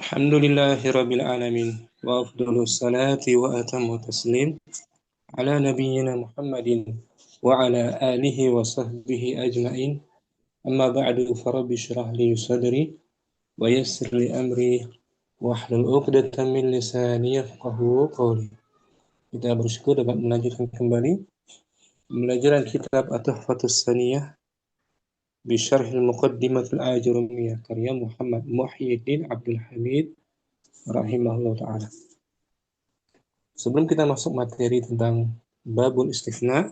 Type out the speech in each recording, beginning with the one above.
Alhamdulillahirabbil alamin wa afdhalus salati wa atammu taslim ala nabiyyina Muhammadin wa ala alihi wa sahbihi ajma'in. Amma ba'du, farabbi shrah li sadri wa yassir li amri wahlul 'uqdatam min lisani yafqahu qawli. Kita bersyukur dapat melanjutkan kembali pembelajaran kitab At-Tuhfatus Saniyah bi Syarhil Muqaddimatul Ajurumiyah karya Muhammad Muhyiddin Abdul Hamid rahimahullah ta'ala. Sebelum kita masuk materi tentang babul istifna,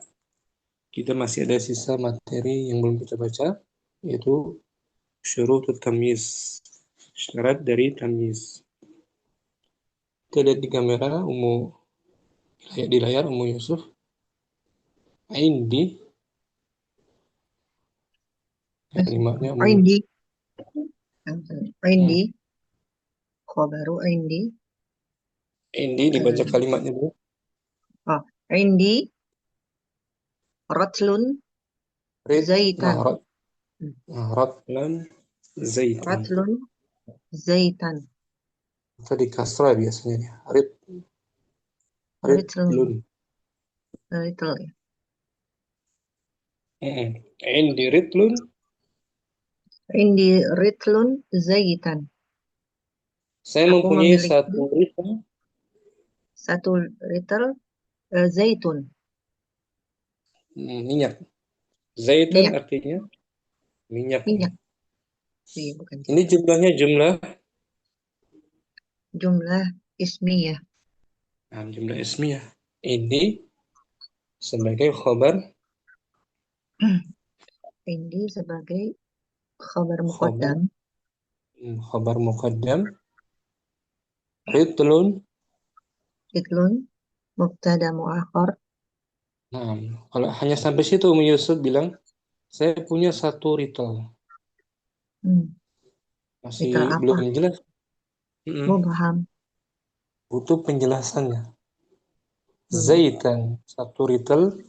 kita masih ada sisa materi yang belum kita baca, yaitu syurutut tamyiz, syarat dari tamyiz. Kita lihat di kamera di layar Ummu Yusuf. Indi kalimatnya Ummu Indi Yusuf. Khobaru Indi Indi dibaca kalimatnya dulu. Indi Ratlun Zaitan. Ratlan Zaitan. Ratlun Zaitan. Itu di kasrah biasanya dia. Ritlun. Ritl. Indi ritlun. Indi Ritlun Zaitan. Saya mempunyai satu ritl. Satu ritl zaitun. Minyak. Zaitun Minyak. artinya minyak. Minyak. Iya, bukan. Ini jumlahnya jumlah ismiyah. Jumlah ismiyah. Ini sebagai khabar. Indi sebagai khabar muqaddam. Khabar muqaddam. Ritlun mubtada muakhar. Nah, kalau hanya sampai situ Umi Yusuf bilang saya punya satu ritl. Masih belum jelas. Mubham. Butuh penjelasannya. Zaitan satu ritl,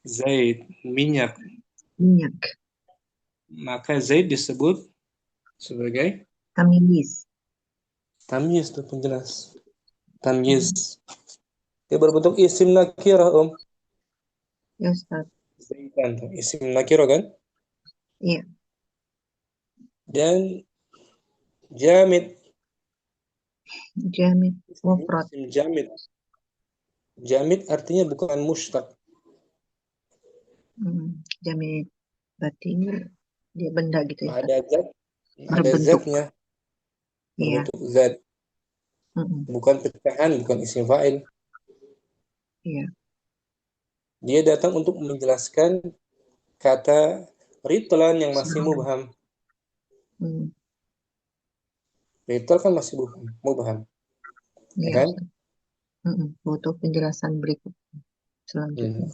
zait minyak. Maka zait disebut sebagai tamyiz. Tamyiz itu penjelas. Tamyiz. Dia berbentuk isim nakirah, Om. Ya, Ustaz. Zaitan, isim nakirah kan? Iya. Dan jamid. Mufrad. Jamid. Jamid artinya bukan mushtaq. Jamid berarti dia benda gitu ya. Ada zatnya. Berbentuk zat. Bukan pecahan, bukan isim fa'il. Iya. Dia datang untuk menjelaskan kata ritlan yang masih mubham. Ritl kan masih mubham. Iya, kan? Butuh penjelasan berikut selanjutnya.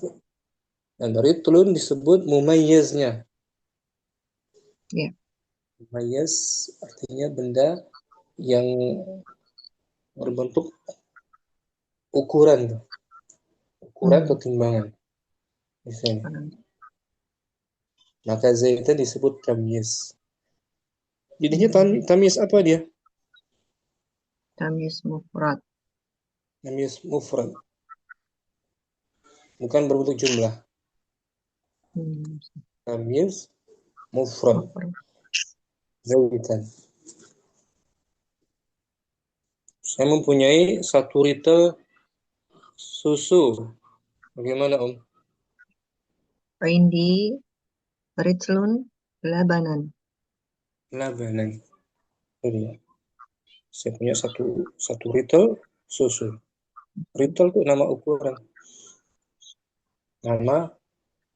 Dan ritlun disebut mumayyiznya. Iya. Mumayyiz artinya benda yang berbentuk ukuran atau timbangan. Misalnya. Maka zaitan disebut tamyiz. Jadinya tamyiz apa dia? Tamyiz mufrad. Tamyiz mufrad. Bukan berbentuk jumlah. Tamyiz mufrad. Zaitan. Saya mempunyai satu ritl susu. Bagaimana, Om? Indi ritlun labanan. Labanan. Saya punya satu ritl susu. Ritl itu nama ukuran. Nama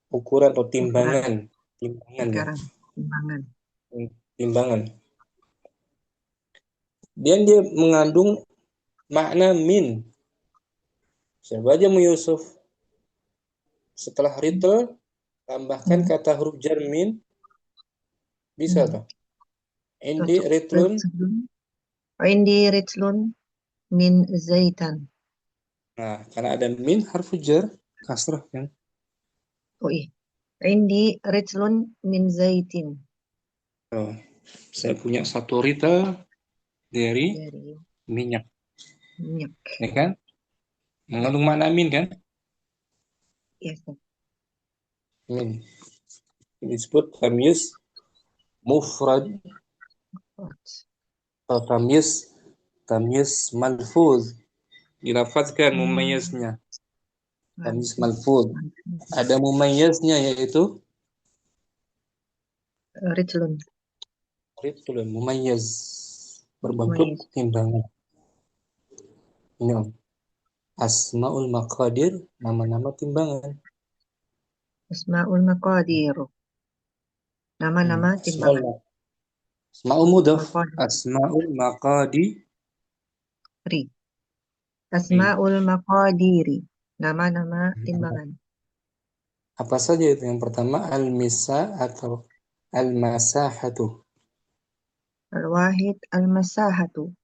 ukuran atau timbangan. Timbangan. Dan dia mengandung makna min. Saya baca Mu Yusuf. Setelah ritl, tambahkan kata huruf jar min. Bisa toh? Indi ritlun min zaitan. Nah, karena ada min harfu jar kasrah kan? Oh iya. Indi ritlun min zaitin. Saya punya satu ritl dari dari minyak, minyak. ya kan? Mengandung makna min kan? Ya, Ustaz. Min. Ini disebut tamyiz mufrad atau tamyiz malfuz. Dilafazkan mumayyiznya. Tamyiz malfuz. Ada mumayyiznya yaitu Rijlun. ritulun mumayyiz berbentuk Mumayyiz. timbangan. Ini Om. Asmaul maqadir, nama-nama timbangan. Asmaul maqadir. Nama-nama Asmaul timbangan. Asmaul mudhaf. Maqadir. Asmaul maqadi. Asmaul maqadiri. Nama-nama timbangan. Apa saja itu? Yang pertama al-misa atau al-masahatu. Al-wahid al-masahatu.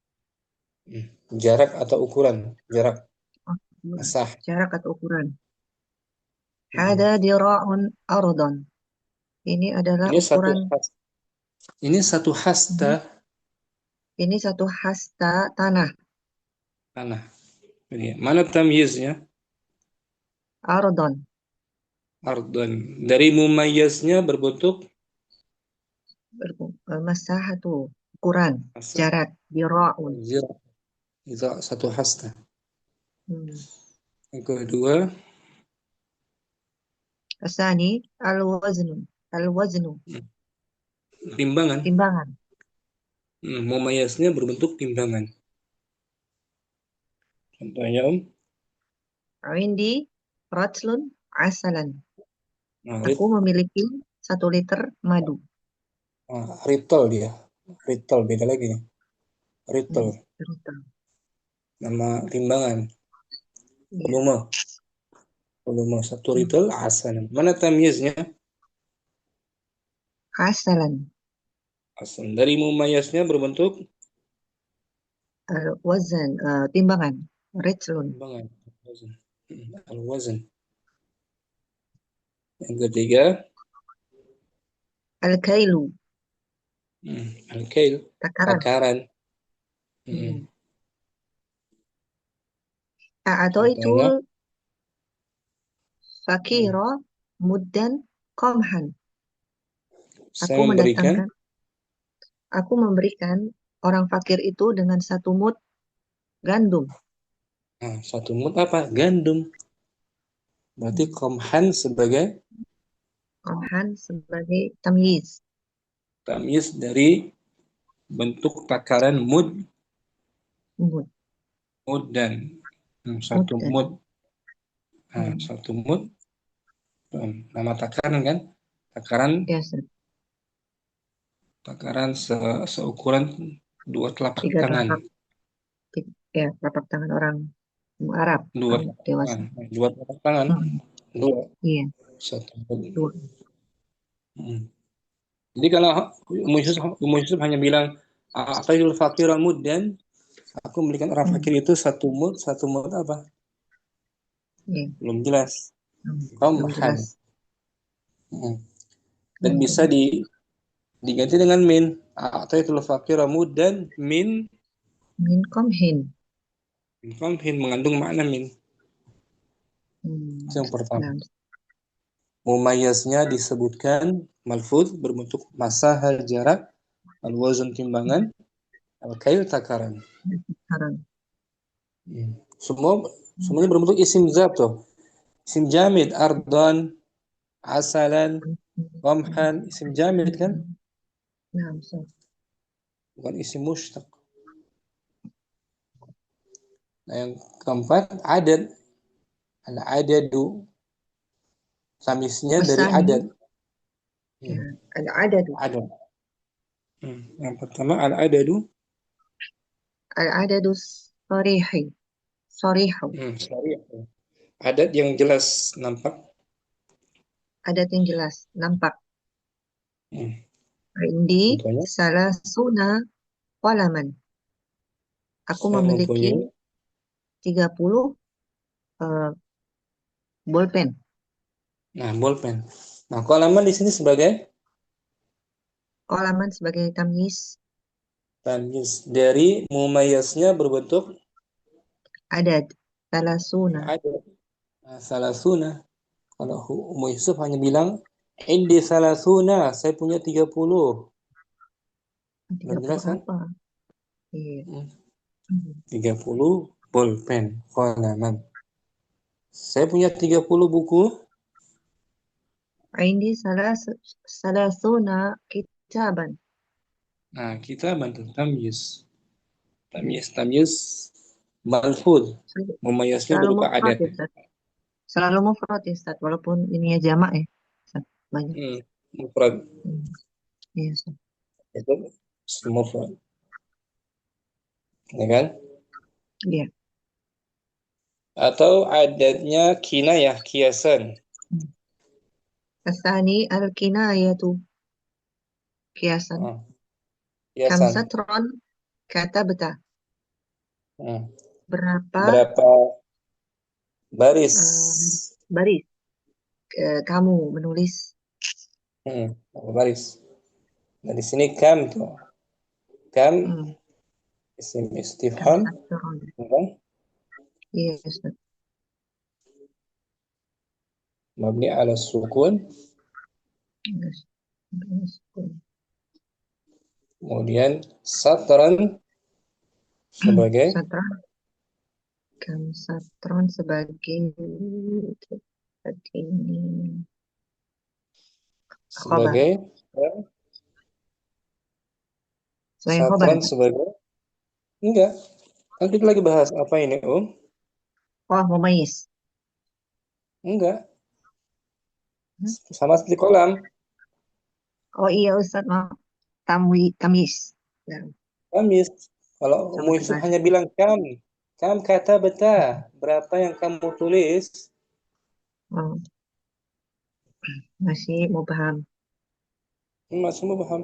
Jarak atau ukuran. Jarak. Oh, Masah. jarak atau ukuran. Hada dira'un ardon. Ini adalah Ini satu ukuran. Ini satu hasta Ini satu hasta tanah. tanah. Mana tamyiznya? Ardon. Ardhan. Dari mumayyaznya berbentuk Masahatu. Ukuran. masah. Jarak. Dira'un. Zira. Itu satu hasta. Hmm. Yang kedua Asani al-waznu. Al-waznu. timbangan. Timbangan. Mumayyaznya berbentuk timbangan. Contohnya Om. Indi ratlun asalan. Nah, Aku memiliki 1 liter madu. Ritol dia. Ritol beda lagi nih. Ritol. Liter. Nama timbangan. Iya. Volume 1 ritol asan. Mana tamyiznya? Asalan. Asan. Dari mumayyaznya berbentuk Al-wazan. Timbangan. Rajlun. timbangan. Al-wazn. Yang ketiga Al-kailu. al-kail. Takaran. Takaran. Contohnya A'atoitul fakiro muddan qamhan. saya memberikan Aku memberikan orang fakir itu dengan 1 mud gandum. 1 mud apa? Gandum. Berarti komhan sebagai Qamhan sebagai tamyiz. tamyiz dari bentuk takaran mud Mud. dan 1 Muddan. mud. 1 mud nama takaran kan? Biasa. Takaran seukuran 2 telapak 3 tangan. telapak. Ya, telapak tangan orang Arab. 2 Orang telapak dewasa. tangan. 2 telapak tangan. 2. Iya. 1 mud. 2. Jadi kalau Ummu Yusuf hanya bilang aqaidul fakira muddan, aku memberikan orang fakir itu 1 mud apa? Iya. Belum jelas. Belum jelas. Dan bisa diganti dengan min. Aqaidul fakira muddan min Qamhin. mengandung makna min. Itu yang pertama. Nah, Mumayyaznya disebutkan malfuz berbentuk masahal jarak, al-wazn timbangan, al-kail takaran. sekarang. Semuanya berbentuk isim zat tuh. Isim jamid, ardan, asalan, qamhan, isim jamid kan? Nah, so. Bukan isim mushtaq. Nah, yang keempat adad. Al-adadu. Tamisnya dari Wasani. adad. Ya, al-adadu. Adad. Yang pertama al-adadu. Al-adadu sarihi. Sarihu. Adad yang jelas nampak. Adat yang jelas, nampak. Indi Contohnya, salasuna qalaman. Aku saya memiliki mempunyai 30 bolpen. bolpen. Nah, qalaman di sini sebagai Qalaman sebagai tamyiz. Tamyiz dari mumayyaznya berbentuk Adad. Salasuna. ada. Nah, salasuna. Kalau Ummu Yusuf hanya bilang indi salasuna, saya punya 30. Belum jelas 30 kan? apa? Iya. Hmm, Hmm. 30 bolpen, qalaman. Saya punya 30 buku. Indi salasuna kitaban. Nah, kita bantu tamyiz. Tamyiz malfuz. Sel- Mumayyaznya Selalu berupa mufrad adat. ya, Ustaz. Selalu mufrad ya, Ustaz. Walaupun ini ya jamak ya. Ustaz. Banyak. Mufrad Hmm. Iya, Ustaz. itu mufrad, ya kan? Iya. Atau adatnya kinayah, kiasan. Hmm. Asani al-kinayatu. Kiasan. Ah, kiasan. Kamsatron kata beta. Hmm. Berapa Berapa baris? eh, baris kamu menulis Berapa baris? Nah, di sini kam tuh. Kam hmm, isim istifham, kamsatron. ya kan? Iya, Ustaz. Mabni ala sukun. Yes. Yes. Kemudian satran sebagai Satron. Kamsatron sebagai ini khobar. sebagai Sebagai khobar, satran Ustaz. sebagai enggak. Kan kita lagi bahas apa ini, Om? Wah, mumayyiz. Enggak. Hmm? Sama seperti kolam. Oh iya, Ustaz, maaf. Tamis. Ya, Kamis. Kalau sama Ummu Yusuf terbalik. hanya bilang kam kata beta, berapa yang kamu tulis? Oh, masih mau paham. Masih paham,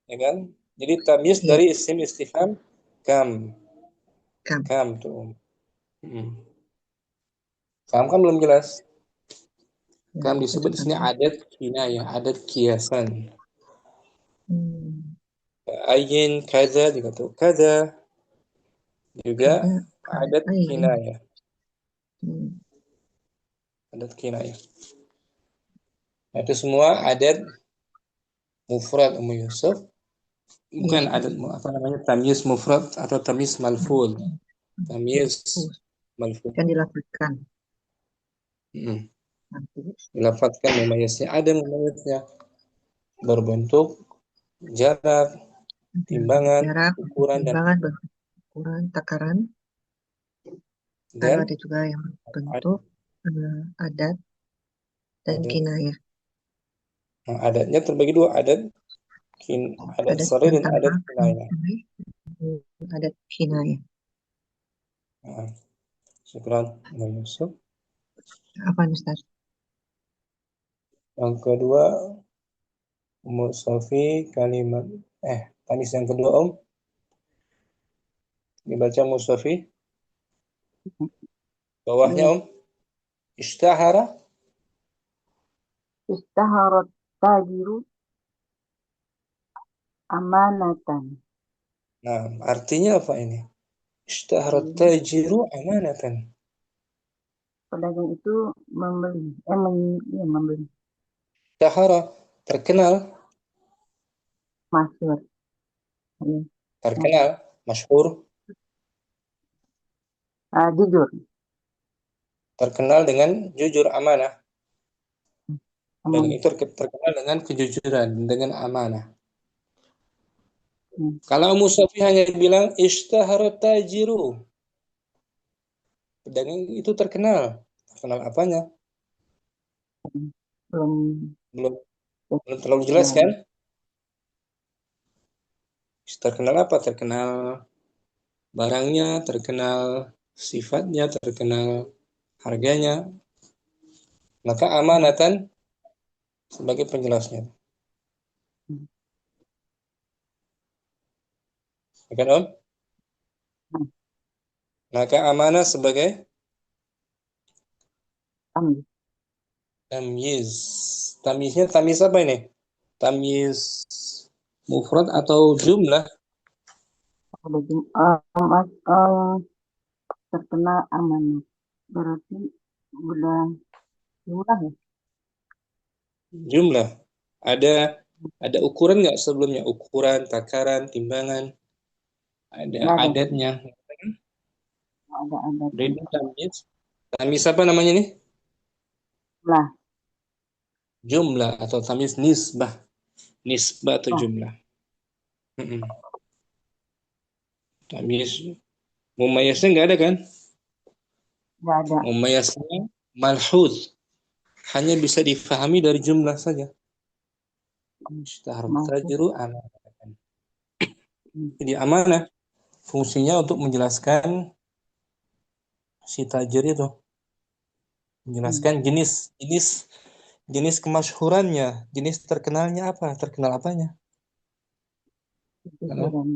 ya kan? Jadi tamyiz Iya, dari isim istifham kam, kam. kam tuh. Hmm. Kam kan belum jelas. Ya, Kam disebut di ucapkan sini kam. adat kinayah, adat kiasan. Hmm, Ayin kaza juga tuh. Kaza juga kada, adat ayin. kinayah, Hmm, adat kinayah. Nah, itu semua adat mufrad Ummu Yusuf, iya, bukan Ustaz. adat apa namanya tamyiz mufrad atau tamyiz Hmm, malfuz. hmm, hmm. Tamyiz Malfuz. malfuz. Kan dilakukan. Hmm. Malfuz. Dilafadzkan mumayyiznya, ada mumayyiznya berbentuk jarak, Ada timbangan, jarak, ukuran dan timbangan, ukuran, takaran. Lalu dan ada juga yang bentuk adat dan adat. kinayah. Nah, adatnya terbagi dua, adat Adat sari yang dan adat tampak, kinayah. adat kinayah. Nah, syukran Ummu Yusuf. Apa nih, Ustaz? Yang kedua, Ummu Sofi kalimat tamis yang kedua Om, dibaca Ummu Sofi bawahnya Iya. Om, ishtahara. Istaharat tajiru amanatan. Nah, artinya apa ini? Ishtahara Iya. tajiru amanatan. Pedagang itu membeli, iya, membeli Ishtahara terkenal, masyhur. Iya. terkenal, masyhur, Jujur. terkenal dengan jujur amanah. Dan Aman. itu terkenal dengan kejujuran, dengan amanah. Hmm. Kalau Musafi hanya bilang ishtahara tajiru, pedagang itu terkenal. Terkenal apanya? Belum. Belum belum terlalu jelas kan? Ya. Terkenal apa? Terkenal barangnya, terkenal sifatnya, terkenal harganya. Maka amanatan sebagai penjelasnya. Hmm. Ya kan, Om? Hmm. Maka amanah sebagai Aman. tamyiz. Tamyiznya tamyiz apa ini? Tamyiz Mufrad atau jumlah? Ada terkena amanat. Berarti udah jumlah ya? Jumlah. Ada ukuran nggak sebelumnya? Ukuran, takaran, timbangan. Ada Nggak ada. adatnya. Nggak ada Dari adatnya. tamis. Tamis apa namanya nih? Jumlah. Jumlah atau tamis nisbah. Nisbah atau Nah, jumlah. Mm-mm. Tamis. Mumayasnya nggak ada kan? nggak ada. Mumayasnya malhuz. Hanya bisa difahami dari jumlah saja. Ishtahar Masuk. tajiru amanah. Jadi amanah fungsinya untuk menjelaskan si tajir itu. Menjelaskan jenis kemasyhurannya, jenis terkenalnya apa, terkenal apanya, karena Kejujuran.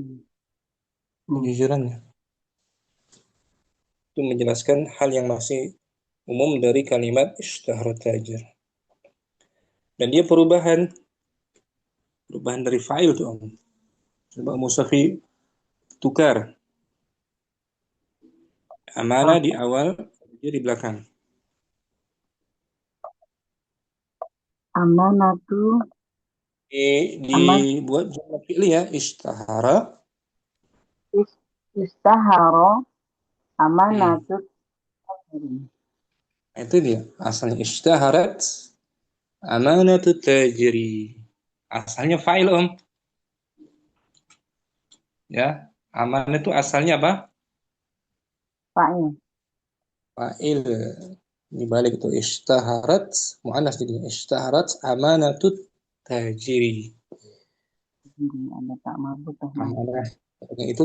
kejujurannya. Itu menjelaskan hal yang masih umum dari kalimat ishtahar tajir. Dan dia perubahan dari fa'il tuh Om. Coba Musafi tukar amanah di awal, dia di belakang. Amanatu. Aman. Dibuat jumlah fi'il ya, ishtahara. Istaharo. Hmm. Amanatu. Nah, itu dia asalnya ishtaharat amanatu tajiri. Asalnya fa'il Om. Ya, amanah itu asalnya apa? Fa'il. Fa'il. Dibalik itu ishtaharat mu'annas jadinya ishtaharat amanatut tajiri. Jadi ada tak mabuk lagi. Amanah pedagang itu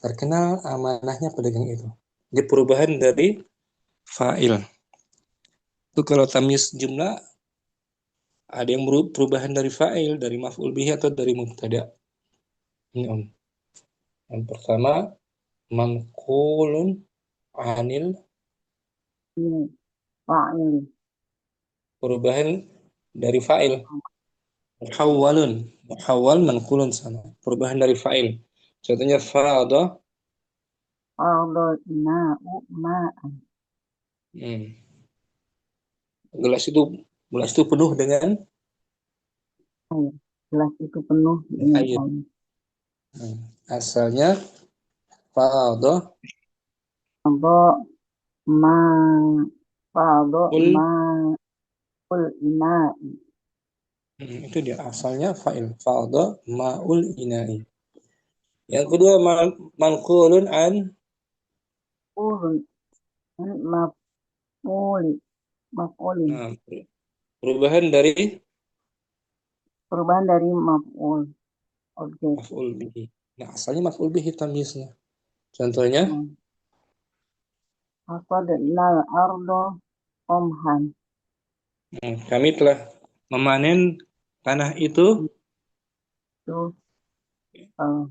terkenal amanahnya pedagang itu. Dia perubahan dari fa'il. Itu kalau tamyiz jumlah ada yang perubahan dari fa'il, dari maf'ul bihi atau dari mubtada. Ini Om. Yang pertama manqulun anil, Ini fa'il. perubahan dari fa'il. Muhawwal manqulun sana. Perubahan dari fa'il. Contohnya fa'ada. Ardo ina'u ma'an. Hmm. Gelas itu penuh dengan Air. Gelas itu penuh dengan air. air. Hmm. Asalnya fa'ada Ardo ma. Ardo ul. ma. Ul ina'i. Itu dia asalnya fa'il. Fa'ada ma'ul ina'i. Yang kedua manqulun an. Ulun. Maf'uli. Maf'ulin. Nah, perubahan dari Perubahan dari maf'ul. Objek. maf'ul bihi. Nah, asalnya maf'ul bihi tamyiznya. Contohnya, Hasadnal ardo omhan. kami telah memanen tanah itu Itu gandum.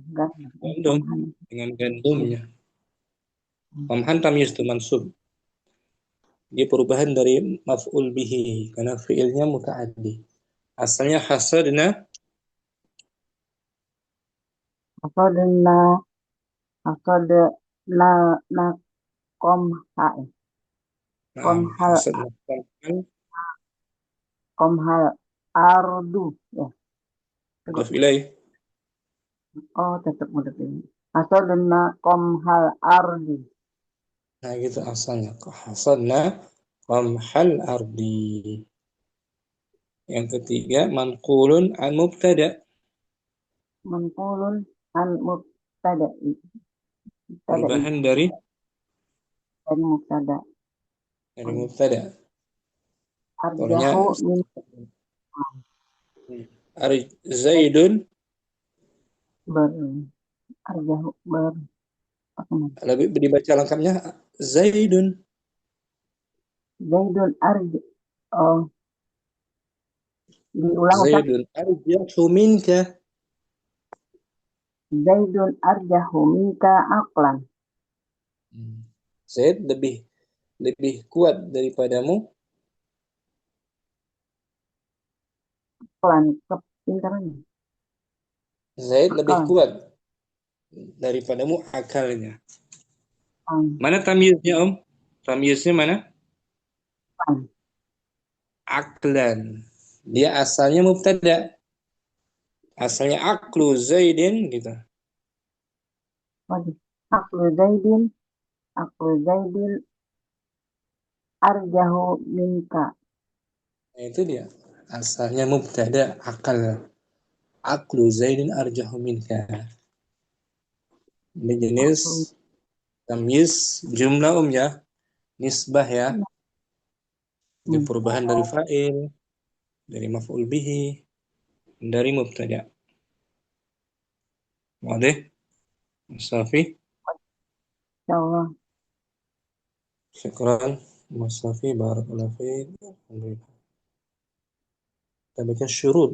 gandum Omhan. dengan gandumnya. Omhan tamyiz itu mansub. Dia perubahan dari maf'ul bihi karena fiilnya muta'addi. Asalnya hasadna. Hasadna. Hasadna. Na komha. Nah, Komhal. hasadna tamhan Komhal ardu. Ya. Coba. mudhaf ilaih. Oh, tetap mudah ini. Hasadna komhal ardi. Nah, gitu asalnya. Hasadna qamhal ardi. Yang ketiga manqulun an mubtada. Manqulun an mubtada'i. Mubtada'i. Perubahan dari Dari mubtada. mubtada. Contohnya Arjahu min Zaidun ber. Arjahu ber. Apa namanya? lebih dibaca lengkapnya Zaidun. Zaidun arj. Oh, diulang Ustaz. Zaidun arjahu minka. Zaidun arjahu minka aqlan. Zaid lebih kuat daripadamu Aqlan kepintarannya. Zaid lebih Akal. kuat daripadamu akalnya. An. Mana tamyiznya, Om? Tamyiznya mana? An. Aklan. Dia asalnya mubtada. Asalnya aklu Zaidin gitu. Waduh. Aklu Zaidin. Aklu Zaidin. Arjahu minka. Nah, itu dia. Asalnya mubtada akal. Aklu Zaidin arjahu minka. Ini jenis Aklu. tamyiz jumlah, Om ya. Nisbah ya. Ini Hmm. perubahan dari fa'il, dari maf'ul bihi, dari mubtada. Wadah? Mustafi? Insyaallah. Syukran. Mustafi, barakallahu fiik. Alhamdulillah. Kita baca syurut.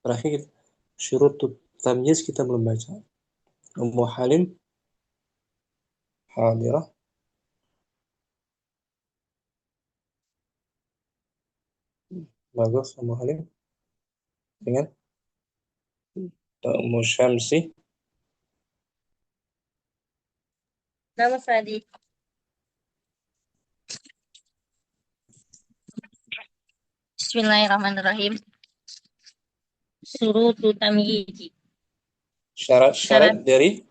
Terakhir, syurut tamyiz kita belum baca. Ummu Halim, hadirah. Bagus, Ummu Halim. Ingat? Ummu Syamsi. Nama Sadi. Bismillahirrahmanirrahim. Surutu tamyizi. Syarat-syarat dari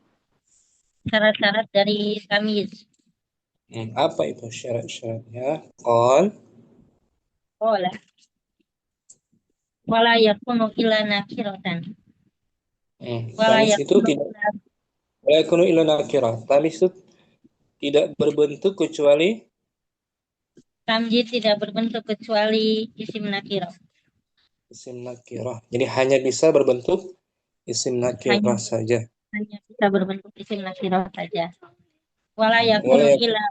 Syarat-syarat dari tamyiz. apa itu syarat-syaratnya? Qal. Qala. Wala yakunu illa nakiratan. Wala Tamis itu yakunu tidak yakunu illa nakirah. Tamis itu tidak berbentuk kecuali tamyiz tidak berbentuk kecuali isim nakirah. isim nakirah. Jadi hanya bisa berbentuk isim nakirah Hanya saja. bisa berbentuk isim nakirah saja. Wala Wala yakunu yakun, illa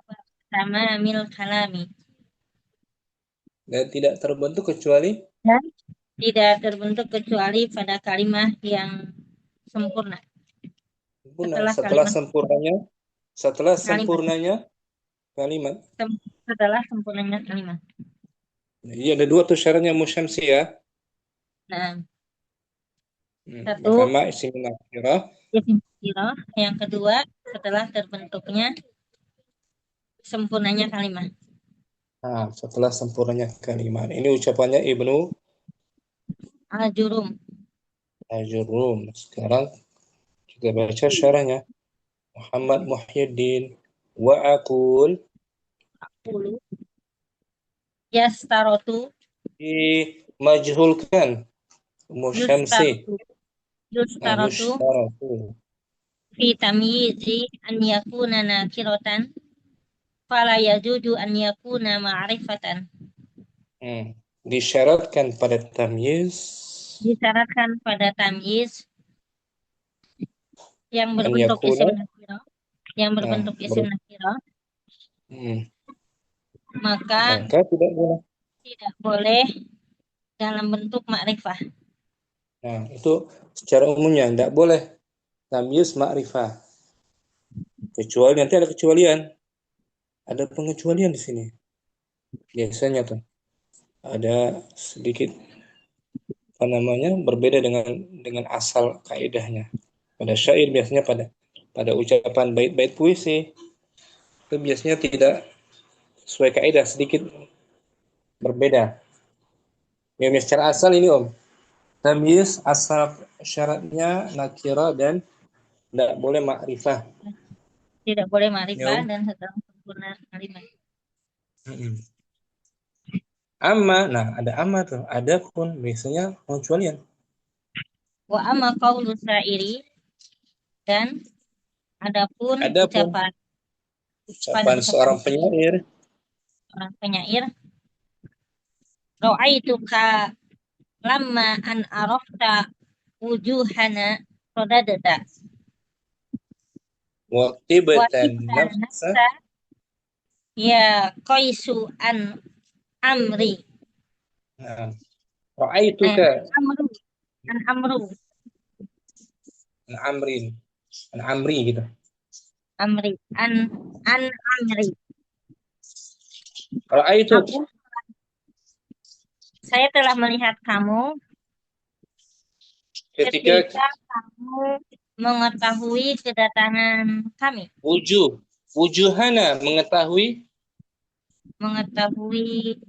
sama mil kalami. dan tidak terbentuk kecuali Dan tidak terbentuk kecuali pada kalimat yang sempurna. sempurna. Setelah Setelah kalimat sempurnanya, setelah kalimat sempurnanya kalimat. setelah sempurnanya kalimat. Jadi ada dua tuh syaratnya musyamsi ya. Nah, satu Pertama isim nakirah. isim nakirah, yang kedua setelah terbentuknya sempurnanya kalimat. Nah, setelah sempurnanya kalimat. Ini ucapannya Ibnu Al-jurum. Ajurum. Sekarang kita baca syarahnya. Muhammad Muhyiddin wa aqul Puluh. Yastarotu. dimajhulkan musyamsi Yustarotu. Yustarotu. yushtaratu. Fi tamyizi an yakuna nakirotan. Fala yajuju an yakuna ma'rifatan. Disyaratkan pada tamyiz Disyaratkan pada tamyiz yang an berbentuk yakuna isim nakirah. Yang berbentuk isim nakirah. Maka maka tidak boleh dalam bentuk makrifah. Nah, itu secara umumnya tidak boleh tamyiz ma'rifah. Kecuali nanti ada kecualian. Ada pengecualian di sini. Biasanya tuh ada sedikit apa namanya berbeda dengan asal kaidahnya. Pada syair biasanya pada ucapan bait-bait puisi itu biasanya tidak sesuai kaidah, sedikit berbeda. Ya, secara asal ini Om. Tamyiz asal syaratnya nakira dan tidak boleh ma'rifah. Tidak boleh Ya, makrifah Om. dan setelah sempurna kalimat. Amma, nah ada amma tuh, ada pun biasanya pengecualian. Wa amma qaulu syairi, dan adapun ucapan pada Ucapan ucapan seorang penyair, orang penyair, ra'aituka lamma an arafta wujuhana radadata wa waqtibatan ibta nafsa, nafsa ya qaisu an amri nah, ra'aituka amru an amru an amrin, an amri gitu. amri an amri. Ra'aituk, Saya telah melihat kamu Ketika ketika kamu mengetahui kedatangan kami, wujuhana mengetahui mengetahui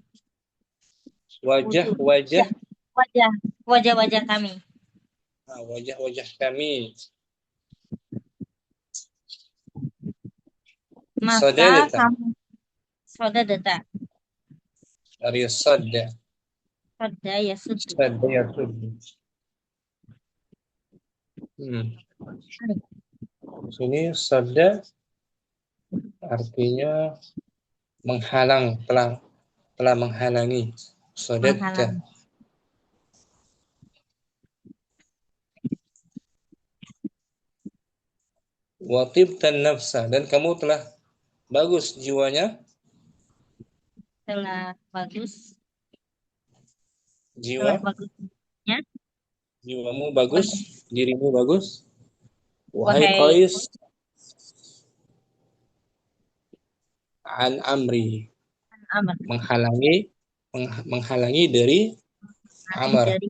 wajah-wajah wajah-wajah kami. wajah-wajah kami. Maka Sadadata kamu sodadata, dari sadda soda ya sudu. sadda ya suddu. Sini sadda artinya menghalang, telah menghalangi. Sadadta. Menghalang. Wa tibtan nafsa, dan kamu telah bagus jiwanya, Telah bagus, jiwa, telah bagusnya, jiwamu bagus, dirimu bagus. Wahai wahai Qais, an amri, Amr, menghalangi dari Amr. dari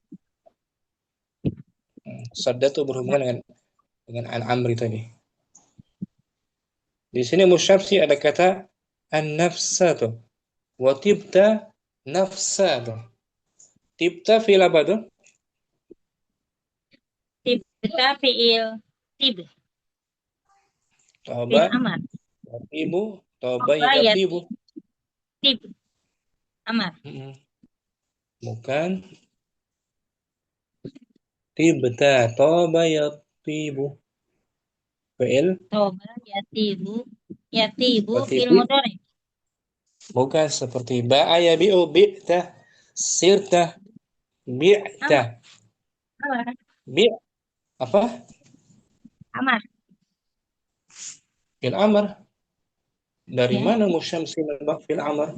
Sadda itu berhubungan dengan an amri tadi. Di sini musyabsi ada kata an-nafsa tuh. Wa tibta nafsa tuh. Tibta fi'il apa tuh? tibta fiil tib, Toba, fiil amar, yatibu, toba, Toba, yatibu. tib, amar. Bukan. Tibta, toba, yatibu. Fi'il. Toba yatibu Seperti fiil bi. mudhari. Bukan seperti ba'a yabi'u, bi'ta, sirta, bi'ta. Amar, Bi' apa? amar. Fil amr. Dari Ya. mana musyamsi nambah fil amr?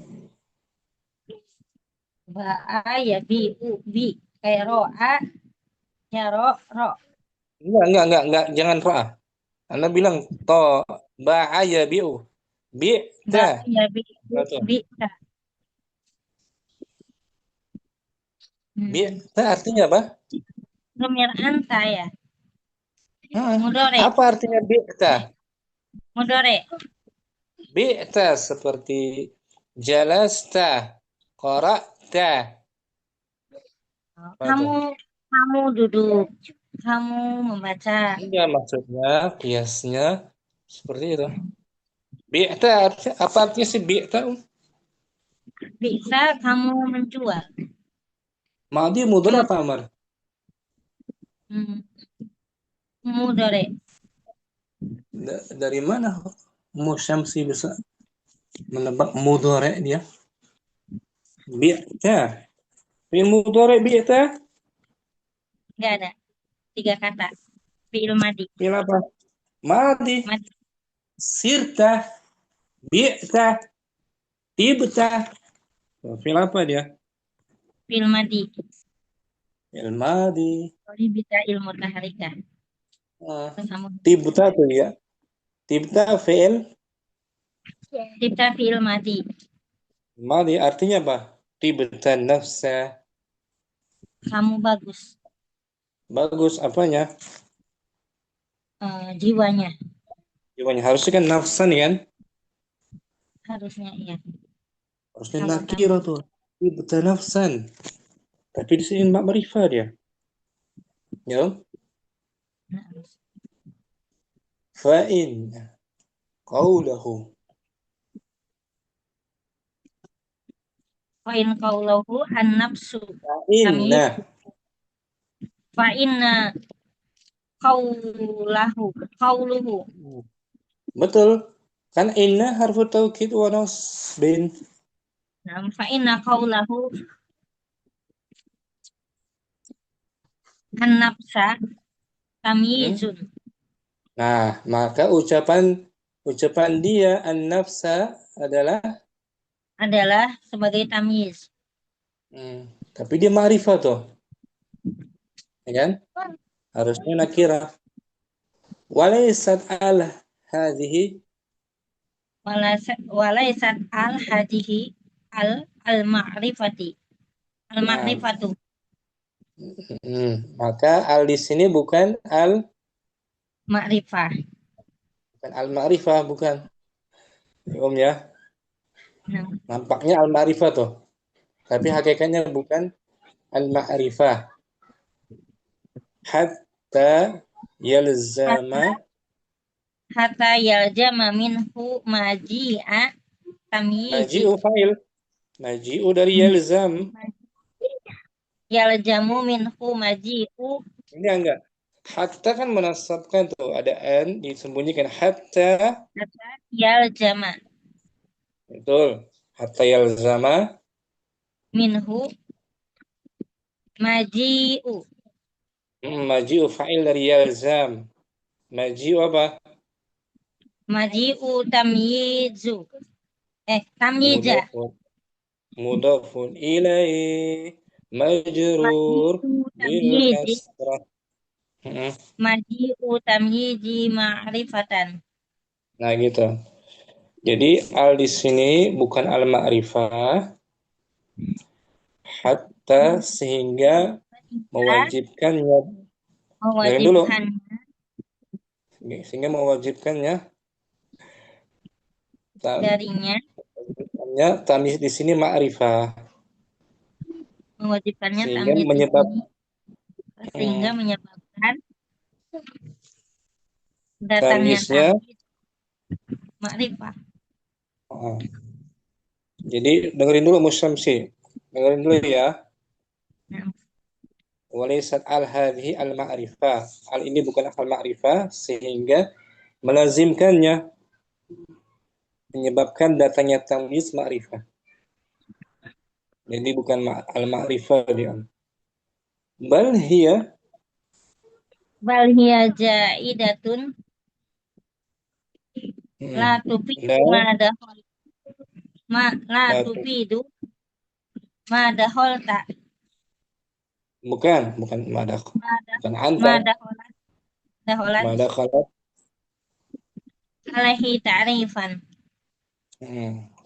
Ba'a yabi'u bi kayak ro'a ya ro. Enggak, jangan ra'ah. Anda bilang to ba'a yabi'u. Bi'ta. Ba'a yabi'u Betul. bi ta. Bi'ta artinya apa? Domir anta ya. Mudhari. Apa artinya bi'ta? Mudhari. Bi'ta seperti jalasta, qara'ta. Kamu duduk, kamu membaca. Enggak, maksudnya kiasnya seperti itu. Bi'ta apa artinya sih bi'ta? Bisa kamu menjual. Madi mudhari apa amar? Mudhari. Dari mana musyamsi bisa menebak mudhari dia? Bi'ta. Fi'il mudhari bi'ta? Enggak ada. 3 kata. Fi'il madi. Fi'il apa? Madi. Madi. Sirta, bi'ta, tibta. Fi'il apa dia? Fi'il madi. Fi'il madi. Jadi bisa ilmu taharika. Tibta tuh ya. Tibta fi'il Tibta fi'il madi. madi artinya apa? Tibta nafsa. Kamu bagus. Bagus apanya? Jiwanya. Jiwanya harusnya kan nafsan kan? Harusnya iya. Harusnya Sama-sama. nakira tuh. Tibta nafsan. Tapi di sini ma'rifah dia. Ya. Fa'in qawlahu. Fa'in qawlahu an-nafsu. Fa'inna. Fa'inna qawluhu. Betul. Kan inna harfu taukid wa nasbin. Nah, fa'inna qawlahu an-nafsa tamyizun. Nah, maka ucapan dia an-nafsa adalah Sebagai tamyiz. Tapi dia ma'rifah tuh. Ya kan? Harusnya nakirah. Walaysat al hadhihi Walaysat al hadhihi al ma'rifati. Al ma'rifatu. Maka al di sini bukan Ma'rifah. al-ma'rifah, bukan. Ya. Nah, Nampaknya al-ma'rifah tuh. Tapi hakikatnya bukan al-ma'rifah. Hatta yalzama hatta yalzama minhu maji'a tamyizi. maji'u fa'il. Maji'u dari yalzam. Yaljamu minhu maji'u. Ini enggak. Hatta kan menasabkan tuh. Ada an disembunyikan. Hatta. Hatta yaljama Betul. Hatta yalzama. minhu maji'u. Maji'u fa'il dari yalzam. Maji'u apa? Maji'u tamyizu. Tamyiza. Mudafun ilaih. Majrur. Maji'u Bil tamyizi. kasrah. Maji'u tamyizi ma'rifatan. Nah gitu. Jadi al di sini bukan al-ma'rifah. Hatta sehingga mewajibkannya. Dengerin dulu. Mewajibkan Sehingga mewajibkannya darinya. tamyiz di sini ma'rifah. Mewajibkannya Sehingga tamyiz di sini. Sehingga menyebabkan datangnya tamyiznya. tamyiz ma'rifah. Jadi dengerin dulu Musyamsi. Dengerin dulu ya. Nah, Walaysat al hadhihi al ma'rifah. Al ini bukan al ma'rifah sehingga melazimkannya, menyebabkan datangnya tamyiz ma'rifah. Jadi bukan al ma'rifah dia. Bal hiya bal hiya jaidatun la tufidu ma dahol la tufidu ma daholta bukan madah. Bukan anta. daholat Madakhalat. alaihi ta'rifan.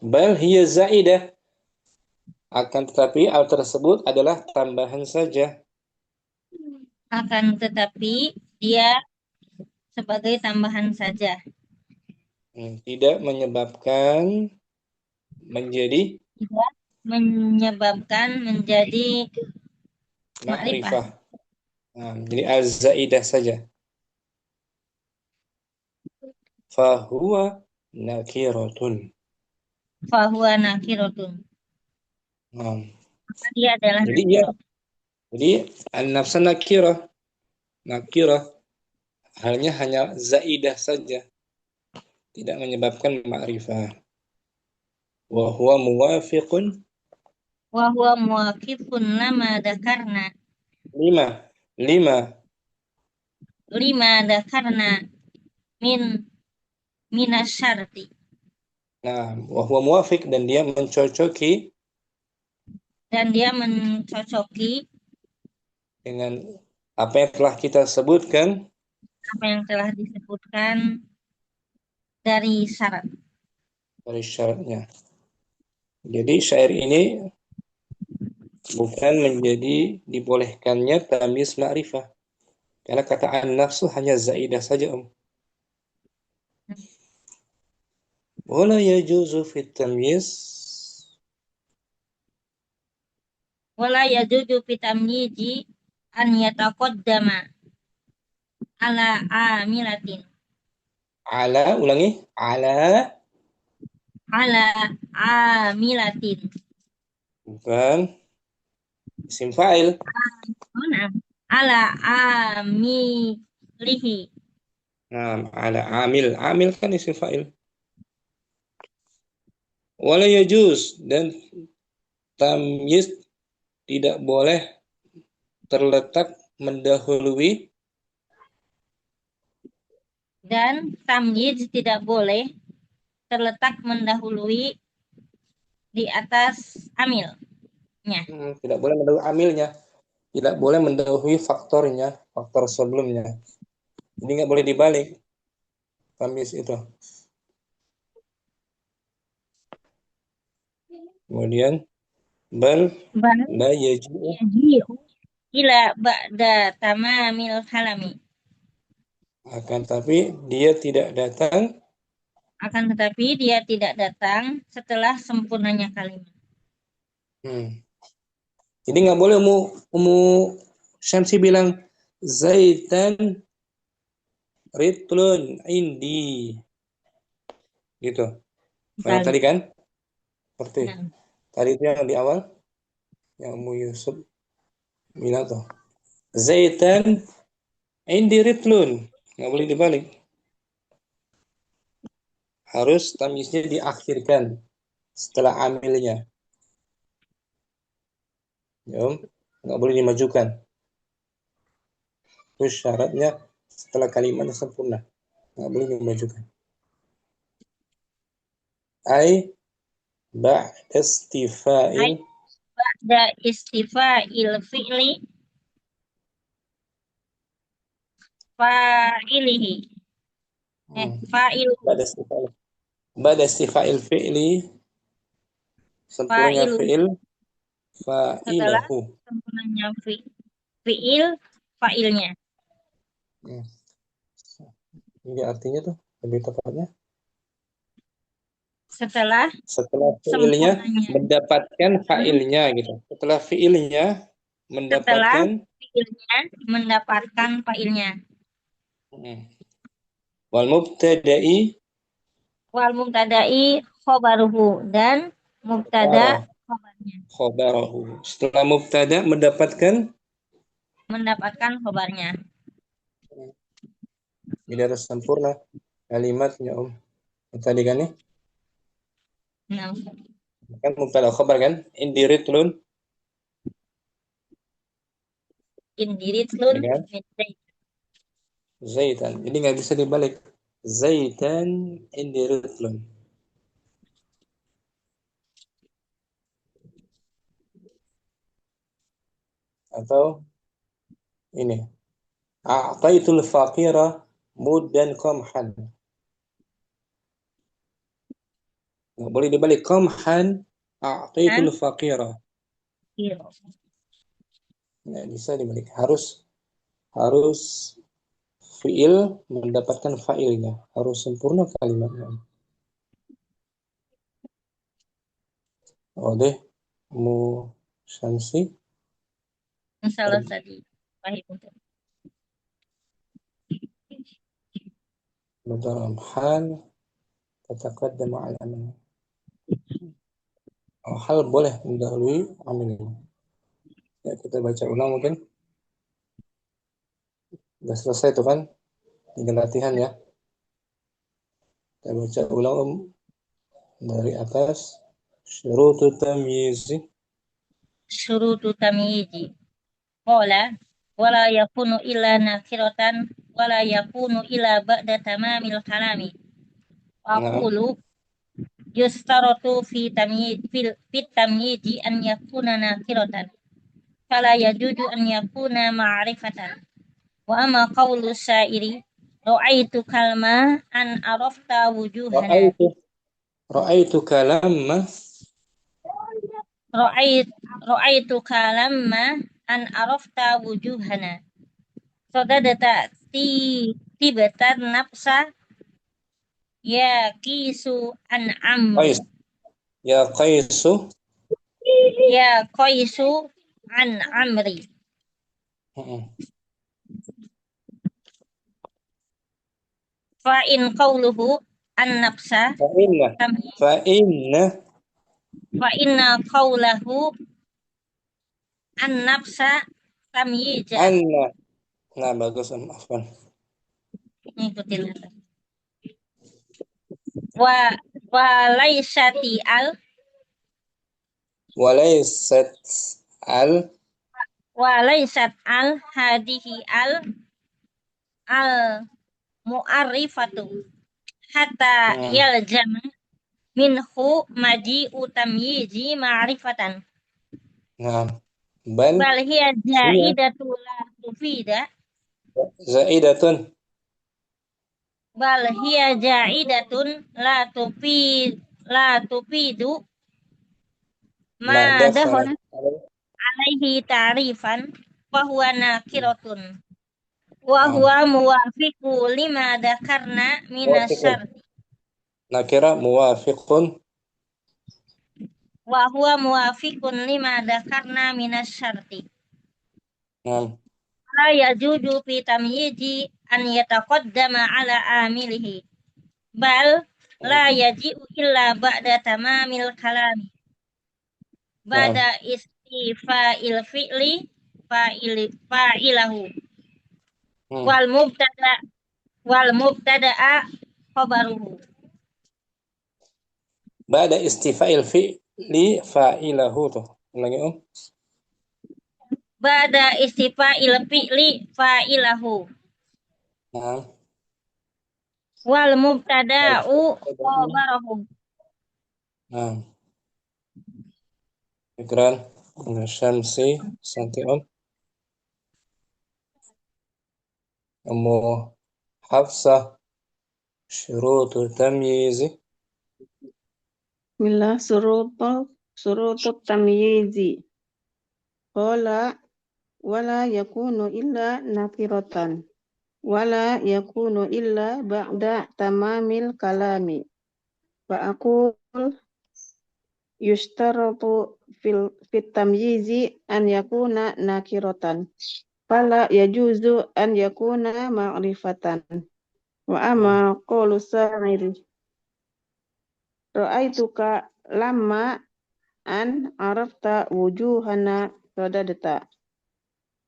Bal hiya zaidah. Akan tetapi al tersebut adalah tambahan saja. Akan tetapi dia sebagai tambahan saja. Tidak menyebabkan menjadi ma'rifah. Jadi az-zaidah saja. Fahuwa nakiratun. Fahuwa nakiratun. Dia adalah jadi an-nafsa nakirah. Nakirah hanya zaidah saja. Tidak menyebabkan ma'rifah. Wa huwa muwafiqun. Wa huwa muwaffiqun lama dakarna. 5 dakarna minasyarti. Nah, wa huwa muwafiq dan dia mencocoki dengan apa yang telah kita sebutkan. Apa yang telah disebutkan dari syarat. Dari syaratnya. Jadi syair ini bukan menjadi dibolehkannya tamyiz ma'rifah. Karena kata an-nafsu hanya zaidah saja, Wala yajuzu fit tamyiz. Wala yajuzu fit tamyizi an yataqaddama ala amilatin. Ulangi. Ala Amilatin. Bukan. Isim fa'il. Ala amilihi. Ala amil. Amil kan isim fa'il. Wala yajuz. Dan tamyiz tidak boleh terletak mendahului. Dan tamyiz tidak boleh terletak mendahului di atas amilnya. Tidak boleh mendahului amilnya. Tidak boleh mendahului faktor sebelumnya. Jadi nggak boleh dibalik tamyiz itu. Kemudian bal la yaji'u ila ba'da tamamil halami. Akan tapi dia tidak datang. Akan tetapi dia tidak datang setelah sempurnanya kalimat. Jadi nggak boleh Umu Syamsi bilang Zaitan ritlun indi. Gitu. Yang tadi kan? Seperti Nah, tadi itu yang di awal yang Umu Yusuf bilang tuh. Zaitan indi ritlun. Nggak boleh dibalik. Harus tamyiznya diakhirkan setelah amilnya. Ya, nggak boleh dimajukan. Itu syaratnya setelah kalimatnya sempurna. Nggak boleh dimajukan. Ai ba'da istifa'il ba'da istifa'il fi'li fa'ilihi. Fa'il ba'da istifa'il fi'li sempurnanya fa'ilu. fi'il Setelah fa'ilahu. sempurnanya fi'il fa'ilnya. Ini artinya tuh lebih tepatnya Setelah fi'ilnya sempurnanya. mendapatkan fa'ilnya gitu. Setelah fi'ilnya Setelah mendapatkan fi'ilnya mendapatkan fa'ilnya. wal mubtada'i Wal mubtada'i khobaruhu dan mubtada khobarnya. khobarahu. Setelah mubtada mendapatkan Khobarnya. Jadi harus sempurna kalimatnya tadi kan ya? Nah, Kan mubtada khobar kan? Indiritlun indiritlun ya kan? Zaitan. Jadi nggak bisa dibalik. Zaitan indiritlun. Atau ini. A'taitul faqira muddan qamhan. Nggak boleh dibalik. Qamhan a'taitul faqira. Iya. Nggak bisa dibalik. Harus fi'il mendapatkan fa'ilnya. Harus sempurna kalimatnya. Oh deh. Mu Syamsi. Salah tadi. Pahit. dalam hal tataqaddamu ala amal. Hal boleh mendahului amal. Ya, kita baca ulang mungkin. Sudah selesai itu kan? Tinggal latihan ya. Kita baca ulang dari atas. Syurutu tamyizi. Syurutu tamyizi. Qala wala yakunu illa nakiratan wala yakunu illa ba'da tamamil kalami. Aqulu yustaratu fi tamyizi an yakuna nakiratan. Fala yajuju an yakuna ma'rifatan. Wa amma qawlu syairi ra'aitu kalma an arafta wujuhana. Ra'aitu kalamma. Ra'aitu kalamma an arafta wujuhana. Sodadata tibatan nafsa ya kisu an amri. Ya qaisu. Ya qaisu an amri. Fa in qawluhu an nafsa fa inna qawlahu an nafsa tamyiz. Nah, bagus afwan. Ngikutin wa laysati al Walaysat al walaysat al hadihi al mu'arrifatu hatta yaljam minhu maji'u tamyizi ma'rifatan. Nah, Bal hiya zaidatu la tufida. Zaidatun. Bal hiya zaidatun la tufidu ma dahon alaihi ta'rifan wa huwa nakiratun wa huwa muwafiqu lima dzakarna Muwafiqun. minasyarti Nakira muwafiqun. wa huwa muwafiqun lima dzakarna minasyarti Naam. la yajuzu fi tamyizi an yataqaddama ala amilihi bal la yaji'u illa ba'da tamamil kalami ba'da istifa'il fi'li fa'ilahu wal mubtada'a khabaruhu. Ba'da istifa'il fi'li fa'ilahu tuh. Ulangi Om. Ba'da istifa'il fi'li fa'ilahu Naam. wal mubtada'u khabarahu. Naam. Ikran Syamsi Santi Om. Ummu Hafsah syurutu tamyizi. Bismillah, surutut tamyizi. Qala wala yakunu illa nakiratan. Wala yakunu illa ba'da tamamil kalami. Fa'akul yushtaratu fit tamyizi an yakuna nakiratan. Fala yajuzu an yakuna ma'rifatan. Wa amma qawlu sa'iri. Ra'aituka lamma an arafta wujuhana sadadata.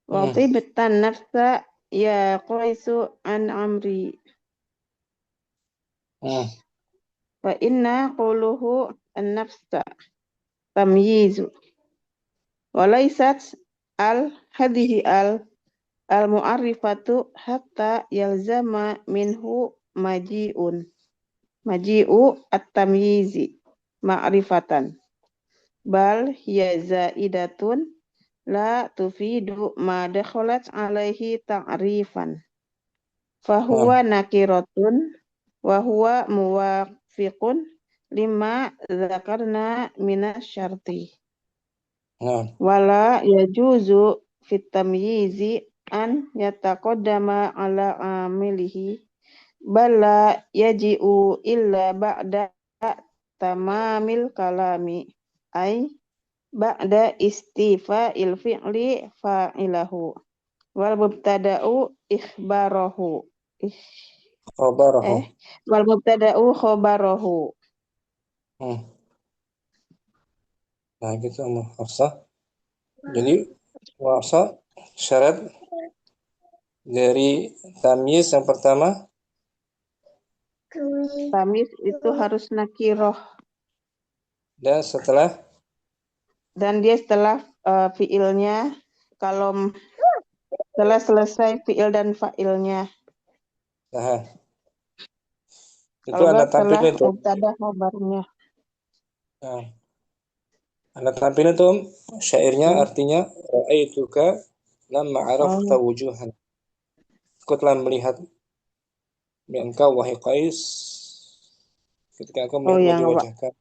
Wa tibtan nafsa ya qaisu an amri. Fa inna qawluhu an-nafsa tamyizu. Wa laysat hadhihi al-mu'arrifatu hatta yalzama minhu maji'u at-tamyizi ma'rifatan. Bal hiya zaidatun la tufidu ma dakhalat alaihi ta'rifan. Fahuwa nakiratun wa huwa muwafiqun lima dzakarna minasyarti. Wala yajuzu fit tamyizi an yataqaddama ala amilihi bala yaji'u illa ba'da tamamil kalami ay ba'da istifa'il fi'li fa'ilahu wal mubtada'u ikhbarahu wal mubtada'u khabarahu. Nah gitu Ummu Hafsah. Jadi puasa syarat dari tamyiz yang pertama. Tamyiz itu harus nakiroh. Dan dia setelah fiilnya, kalau setelah selesai fiil dan fa'ilnya. Itu ada tampilnya itu. Mubtada khabarnya. Nah, ada tampilnya tuh syairnya artinya ra'aituka lamma arafta wujuhan. Aku telah melihat engkau wahai Qais ketika engkau melihat wajah kami.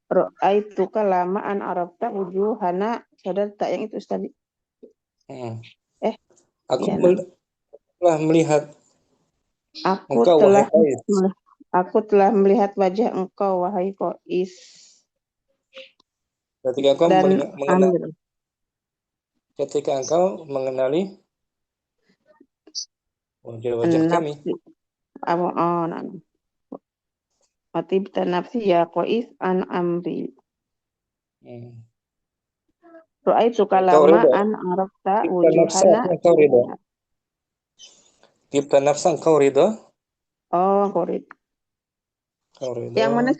Ra'aituka lama an arafta wujuhana sadarta yang itu tadi. Aku telah melihat Aku telah melihat wajah engkau wahai Qais. Ketika engkau mengenali wajah-wajah kami. Atibta nafsi ya Qais an amri. Ra'aituka lama an arafta wujuhana. Tibta nafsa engkau ridha. Engkau ridha. Yang mana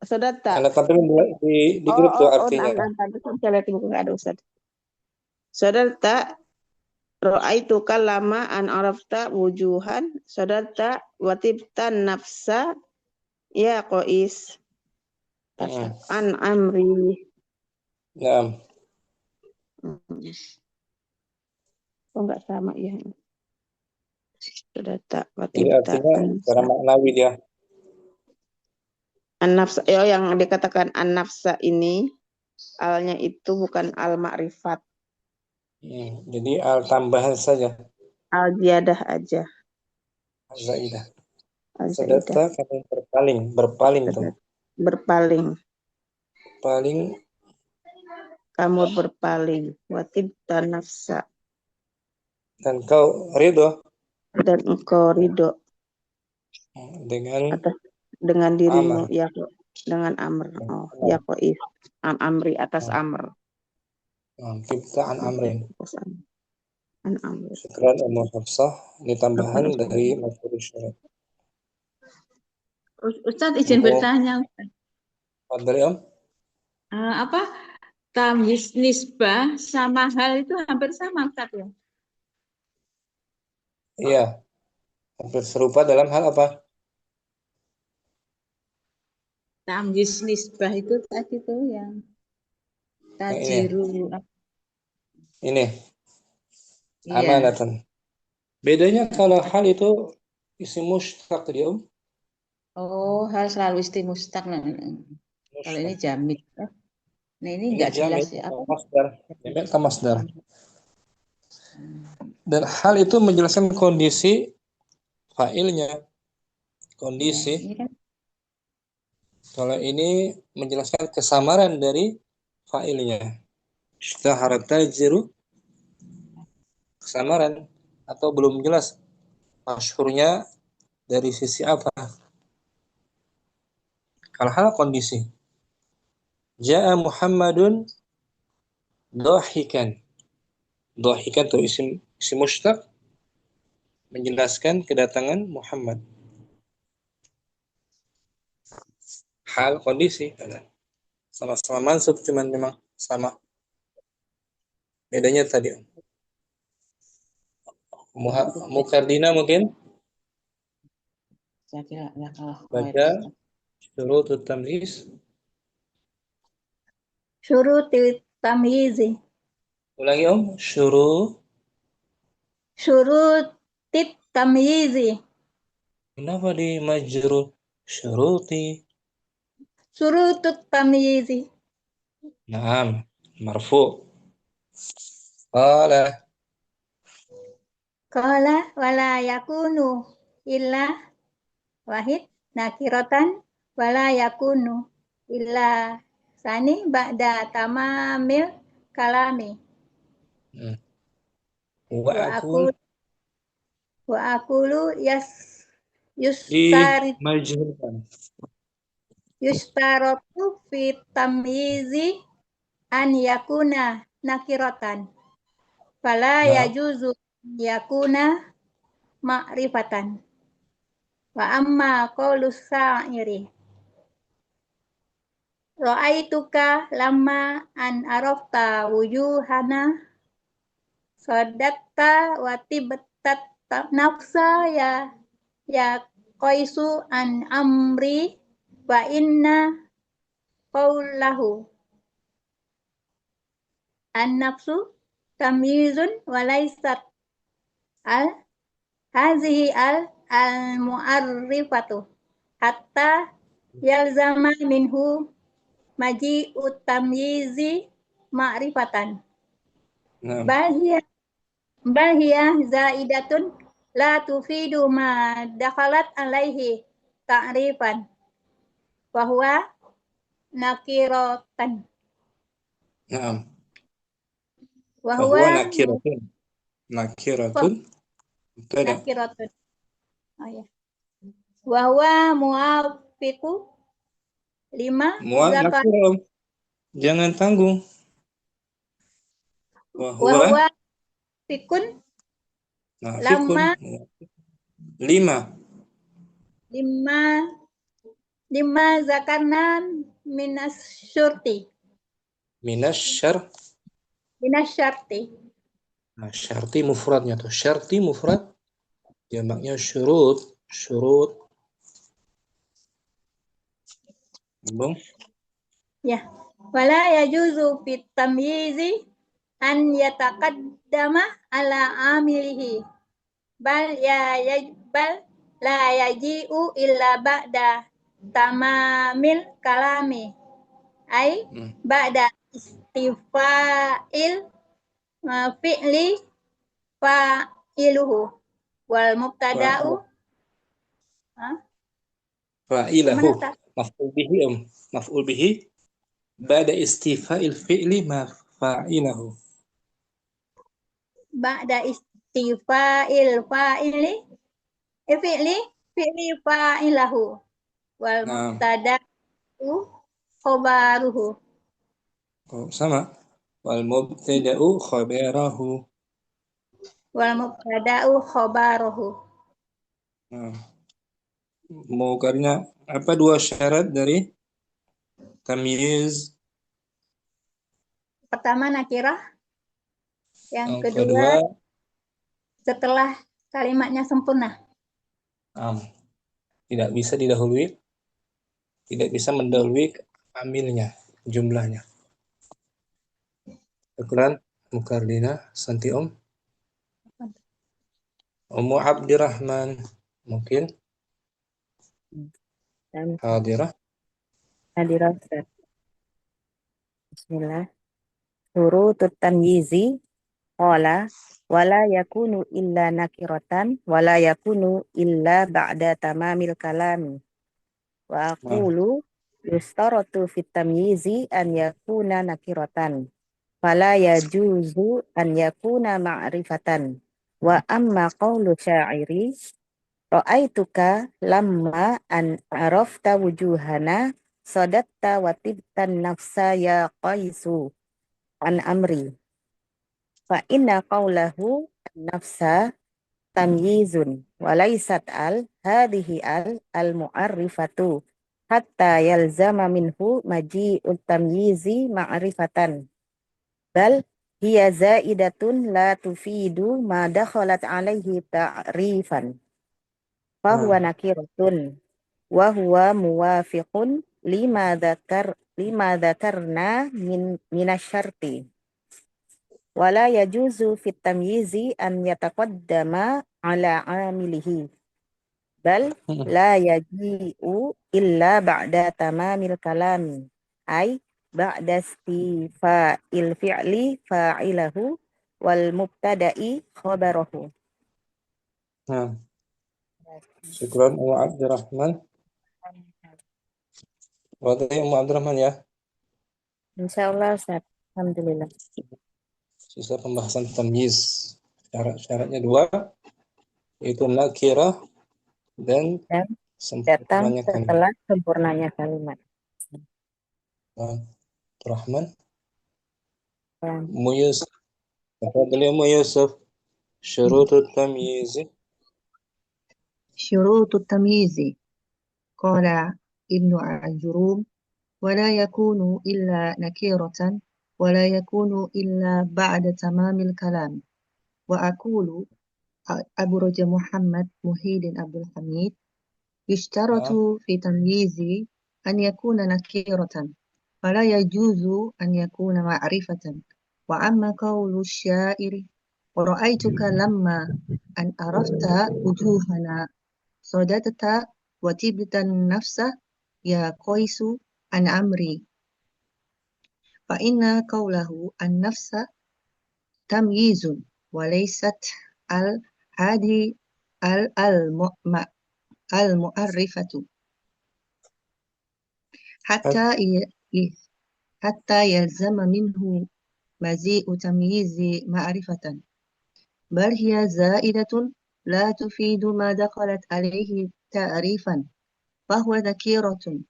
Saudara Anda tampilin di grup tuh artinya. Saudara ra'aituka lama an arafta wujuhan saudara watibtan nafsa ya Qais an amri. Naam. Enggak sama ya. Saudara watibtan. Artinya secara maknawi dia. An-nafsa yang dikatakan an-nafsa ini alnya itu bukan al-ma'rifat. Jadi al tambahan saja. Al-ziyadah aja. Zaidah. Al-zaidah. Sadatta kamu berpaling tuh. Berpaling. Paling Kamu berpaling. Watibta nafsa. dan kau ridho Dan engkau ridho dengan atas dengan dirimu amr. ya dengan amr. Oh, ya qoif. An amri atas amr. Tibta an amrin. Atas amr. An amr. Syukran Ummu Hafsah. Ini tambahan dari Masyhur Syarat. Ustadz izin bertanya. Dari Om? Apa tamyiz nisbah sama hal itu hampir sama Ustadz ya? Iya. Hampir serupa dalam hal apa? Tamyiz nisbah itu tadi tuh yang tajiru. Ini. Iya. Amanatan. Bedanya kalau hal itu isim mushtaq dia Om. Oh, hal selalu istimustaq. Kalau ini jamid. Nah, ini enggak jelas ya. Apa? Masdar. Jamid atau masdar. Dan hal itu menjelaskan kondisi fa'ilnya. Kondisi. Ini kan Kalau ini menjelaskan kesamaran dari fa'ilnya. Ishtahara tajiru. Kesamaran. Atau belum jelas. Masyhurnya dari sisi apa? Kalau hal kondisi. Ja'a Muhammadun dhahikan. Dhahikan itu isim mushtaq menjelaskan kedatangan Muhammad. Hal kondisi sama-sama mansub, cuman memang sama. Bedanya tadi. Mukardina mungkin saya kira ya kalau baca syurutut tamyiz. Syurutut tamyizi. Ulangi Om, Syurutit tamyizi. Kenapa di majrur syuruti? Syurutut tamyizi. Naam, marfu. Qala Wala yakunu illa wahid nakiratan wala yakunu illa sani ba'da tamamil kalami. Wa aqulu yustaratu fi tamyizi an yakuna nakiratan. Fala yajuzu yakuna ma'rifatan. Wa amma qaulus sa'iri. Ra'aituka lamma an arafta wujuhana sadatta wa tibtat nafsa ya qaisu an amri wa inna qawlahu an nafsu tamyizun wa laysat hazihi al mu'arrifatu hatta yalzama minhu maji'ut tamyizi ma'rifatan. Bal hiya zaidatun la tufidu ma dakhalat alaihi ta'rifan wa huwa nakiratan. Naam. Wa huwa nakiratun. Nakiratun. Nakiratun. Oh ya. Wa huwa muafiqu lima zakar. Jangan tanggung. Wa huwa fikun lama lima zakarna minas syurti. Nah, syarti mufradnya tuh. Syarti mufrad jamaknya syurut. Belum? Ya. Wala yajuzu fit tamyizi an yataqaddama ala amilihi. Bal la yaji'u illa ba'da tamamil kalami. Ai ba'da istifa'il fi'li fa'iluhu wal mubtada'u fa'ilahu gimana tak? maf'ul bihi maf'ul bihi ba'da istifa'il fi'li ma fa'ilahu. Ba'da istifa'il fa'ili fi'li fa'ilahu wal Nah, mubtada'u khobaruhu sama. Wal mubtada'u khabarahu. Nah, mau karena apa dua syarat dari tamyiz? Pertama nakirah, yang Yang kedua kedua setelah kalimatnya sempurna. Tidak bisa didahului, tidak bisa mendahului amilnya, jumlahnya. Syukran, Mukardina, Santi Ummu Abdirrahman, mungkin hadirah. Hadirah Ustaz. Bismillah. Hurutut tamyizi qala wala yakunu illa nakiratan wala yakunu illa ba'da tamamil kalami. Wa aqulu yustaratu fit tamyizi an yakuna nakiratan fala yajuzu an yakuna ma'rifatan. Wa amma qawlu syairi ra'aituka lamma an arafta wujuhana sadatta wa tibtan nafsa ya qaisu an amri. Fa inna qawlahu nafsa tamyizun wa laysat hadhihi al mu'arrifatu hatta yalzama minhu maji'ut tamyizi ma'rifatan. Bal hiya zaidatun la tufidu ma dakhalat alaihi ta'rifan. Fahuwa nakiratun wa huwa muwafiqun lima dzakarna minasyarti. Wala yajuzu fit tamyizi an yataqaddama ala amilihi. Bal la yaji'u illa ba'da tamamil kalami. Ay ba'da istifa'il fi'li fa'ilahu wal mubtada'i khabarahu. Syukran Ummu Abdirrahman. Wadai Ummu Abdirrahman ya. Insyaallah Ustaz. Alhamdulillah. Sisa pembahasan tamyiz. Syarat-syaratnya dua, yaitu nakirah dan datang sempurnanya kalimat. setelah sempurnanya kalimat. Rahman. Yusuf. Tafadhal ya Yusuf. Syurutut tamyiz. شروط التمييز قال ابن الجروم ولا يكون إلا نكيرة ولا يكون إلا بعد تمام الكلام وأقول أبرج محمد محيد عبد الحميد يشترط في تمييز أن يكون نكيرة فلا يجوز أن يكون معرفة وأما قول الشاعر ورأيتك لما أن عرفت وجوهنا صددت وتبت النفس يا قيس عن أمري فإن قوله النفس تمييز وليست هذه المعرفة حتى يلزم منه مزيء تمييز معرفة بل هي زائدة لا تفيد ما دخلت عليه تعريفا فهو ذكيرة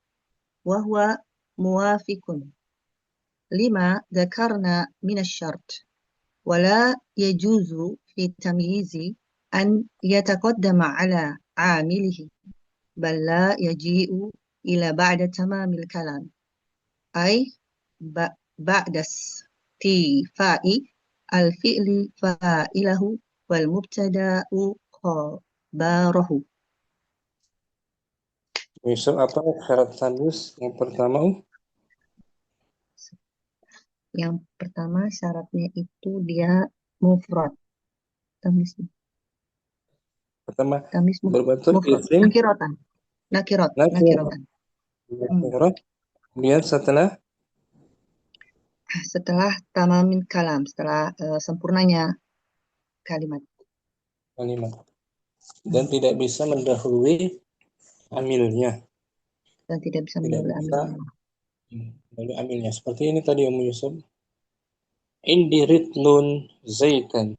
وهو موافق لما ذكرنا من الشرط ولا يجوز في التمييز أن يتقدم على عامله بل لا يجيء إلى بعد تمام الكلام أي بعد استيفاء الفعل فاعله والمبتدأ خبره. Yusuf, apa syarat tamyiz yang pertama? Yang pertama syaratnya itu dia mufrad. Tamyiz. Pertama Tamyiz berbentuk mufrad. isim. Nakiratan. Nakiratan. Kemudian setelah setelah tamamin kalam, setelah sempurnanya kalimat. Dan tidak bisa mendahului amilnya. Dan tidak bisa Tidak mendahului bisa amilnya. mendahului amilnya. Seperti ini tadi Om Yusuf. Indi ritnun zaitan.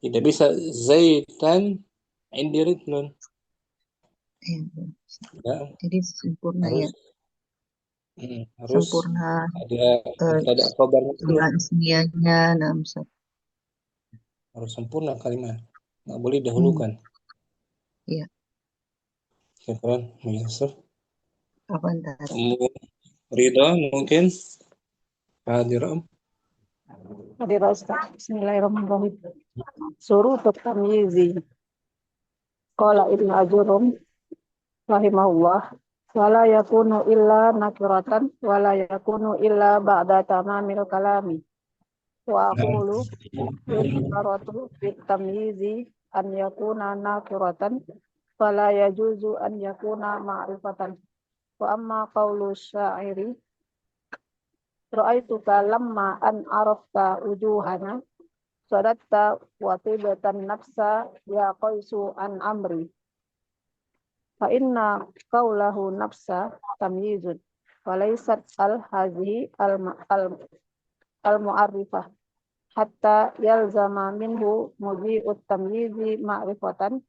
Tidak bisa zaitan indi ritnun. Ya, Jadi sempurna harus ya. harus Sempurna ada mubtada khabarnya dulu. jumlah ismiyahnya, Harus sempurna kalimat. Nggak boleh dahulukan. Iya. Syukran, Om Yusuf. Apa ntar? Ridha mungkin hadir Om. Hadir Ustaz. Bismillahirrahmanirrahim. Surutut tamyizi. Qala Ibnu Ajurum rahimahullah. Wala yakunu illa nakiratan wala yakunu illa ba'da tamamil kalami. Wa aqulu yustaratu fit tamyizi an yakuna nakiratan fala yajuzu an yakuna ma'rifatan. Wa amma qawlu syairi ra'aituka lamma an arafta wujuhana sadatta wa tibatan nafsa ya qaisu an amri. Fa inna qawlahu nafsa tamyizun wa laysat al hazihi al mu'arrifah hatta yalzama minhu muji'ut tamyizi ma'rifatan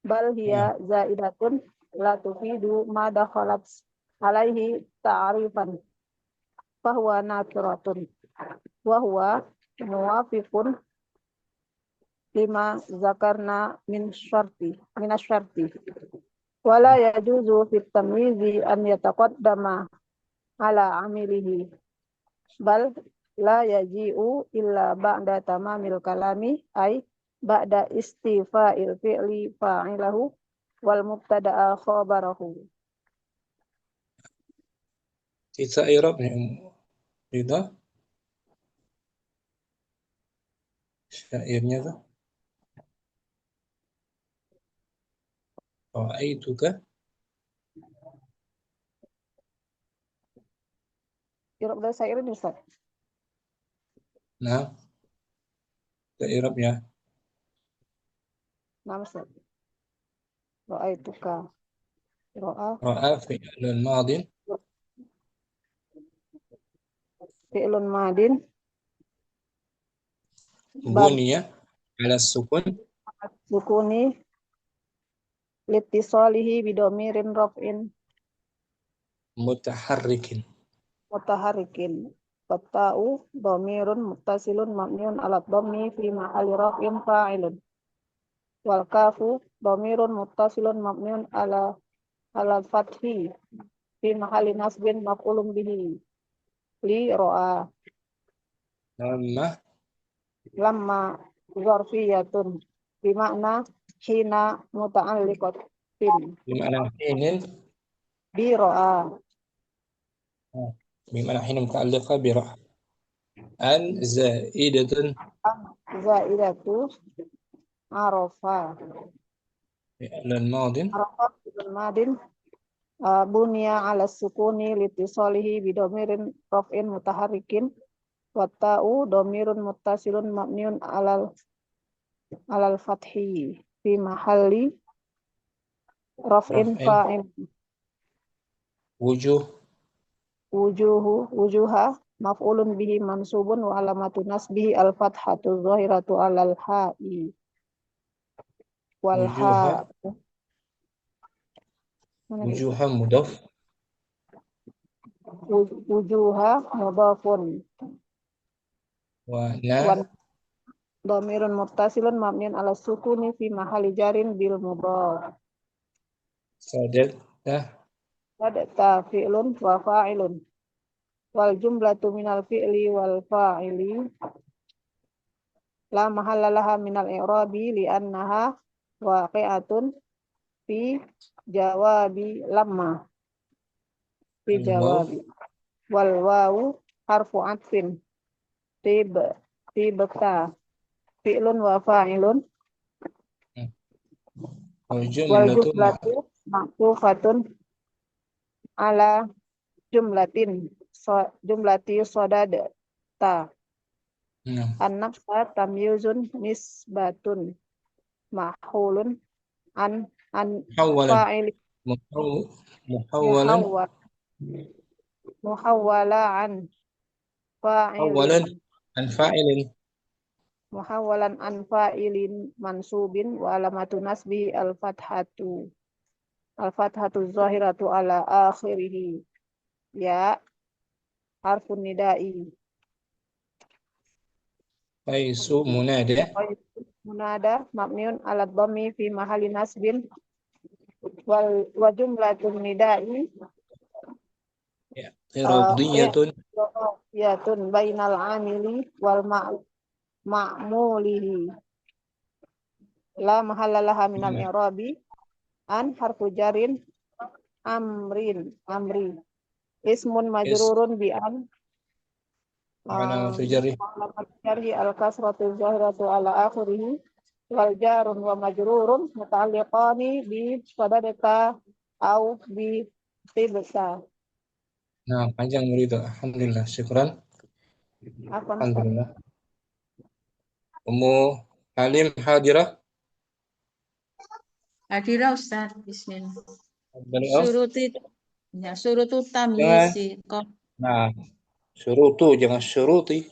bal hiya zaidatun la tufidu ma dakhalat alaihi ta'rifan fahuwa nakiratun wa huwa muwafiqun lima zakarna min asyarti wala yajuzu fit tamyizi an yataqaddama ala amilihi bal la yaji'u illa ba'da tamamil kalami ay ba'da istifa'il fi'li fa'ilahu wal mubtada'a khabarahu. Kita i'rab nih Om Ridha. Syairnya tuh. Ra'aituka. I'rab dari syair ini Ustaz. Nah, kita i'rab ya. Nama Ustaz. Ra'aituka. Ra'a fi'lun madin. Fi'lun madin. Buniya ala sukun. Sukuni. Litisolihi bidomirin raf'in. Mutaharrikin. Mutaharikin. Watta'u domirun muttasilun mabniun ala dhammi fi mahalli raf'in fa'ilun. Wal kafu domirun muttasilun mabniun ala fathi fi mahalli nasbin maf'ulun bihi. Li ro'a. Lamma zarfiyatun bimakna hina muta'alliqatin. Bimana hinin. Bi ro'a. بمعنى حين متعلقة برأى أن زائدة Zaidatu arafa. فعل الماضي Arafa fi'lun madin bunya ala sukuni litisolihi bidomirin raf'in mutaharrikin watta'u domirun muttasilun mabniun alal fathi fi mahalli raf'in fa'il. Wujuha maf'ulun bihi mansubun wa alamatu nasbihi al-fathatu zahiratu alal ha'i wal ha. wujuha mudaf. Wujuha mudafun Wa dhamirun muttasilun mabniun ala sukuni fi mahalli jarin bil mudhaf. Sadaqta fi'lun wa fa'ilun wal jumlatu minal fi'li wal fa'ili la mahalla laha minal i'rabi li'annaha waqi'atun fi jawabi lamma fi jawabi wal wawu harfu atfin tibta fi'lun wa fa'ilun wal jumlatu ma'tufatun ala jumlati sodad ta. Nah, An-nafsa tamyizun nisbatun mahulun an muhawwalan fa'il muhawwalan muhawwala an muhawwalan fa'ilin an fa'ilin. muhawwalan an fa'ilin mansubin wa alamatu nasbi al-fathatu zahiratu ala akhirih ya harfun nidai Qaisu munada. munada mabniun ala dhammi fi mahalli nasbin wa jumlatun nidai Radiyatun. yatun bainal amili wal ma'mulihi la mahalla laha minal i'rabi an harfu jarin amri ismun majrurun bi an Ala tujari. jarhi al kasratu zahiratu ala akhirih wal jarun wa majrurun muta'alliqani bi sadadaka au bi tibsa. Nah, panjang begitu. Alhamdulillah. Syukran. Alhamdulillah. Ummu Halim hadirah. Hadirah Ustaz. Bismillah. Beliau. Surutu tamyizi. Nah, syurutu jangan syuruti.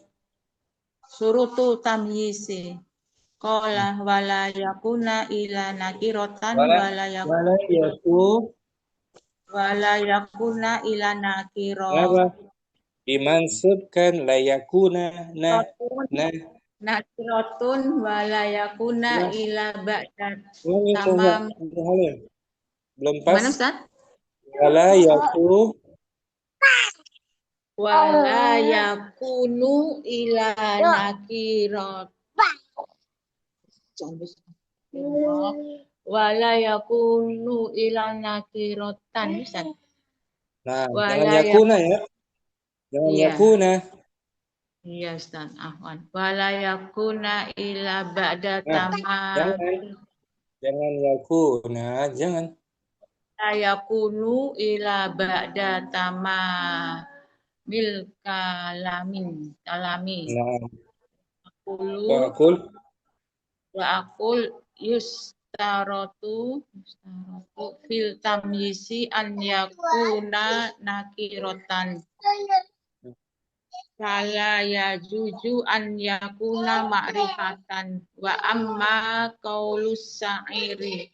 Surutu tamyizi. Qala wala yakuna ila nakirotan Wala yakuna ila nakiro. Kenapa? Dimansubkan layakuna Nakirotun wala yakuna ila ba'da Ini tamam. belum pas. Mana Ustaz? Wala yakunu ila nakirot. Wala yakunu ila nakirotan Ustaz. Nah, jangan yakuna ya. Jangan yakuna. Iya Ustaz, afwan. Wala yakuna ila ba'da tamam. Jangan yakuna, jangan. La yakunu ila ba'da tamam. Bil kalami. Nah, Wa aqul yustarotu fil tamyisi an yakuna nakirotan. Fala yajuju an yakuna ma'rifatan wa amma qaulus sa'iri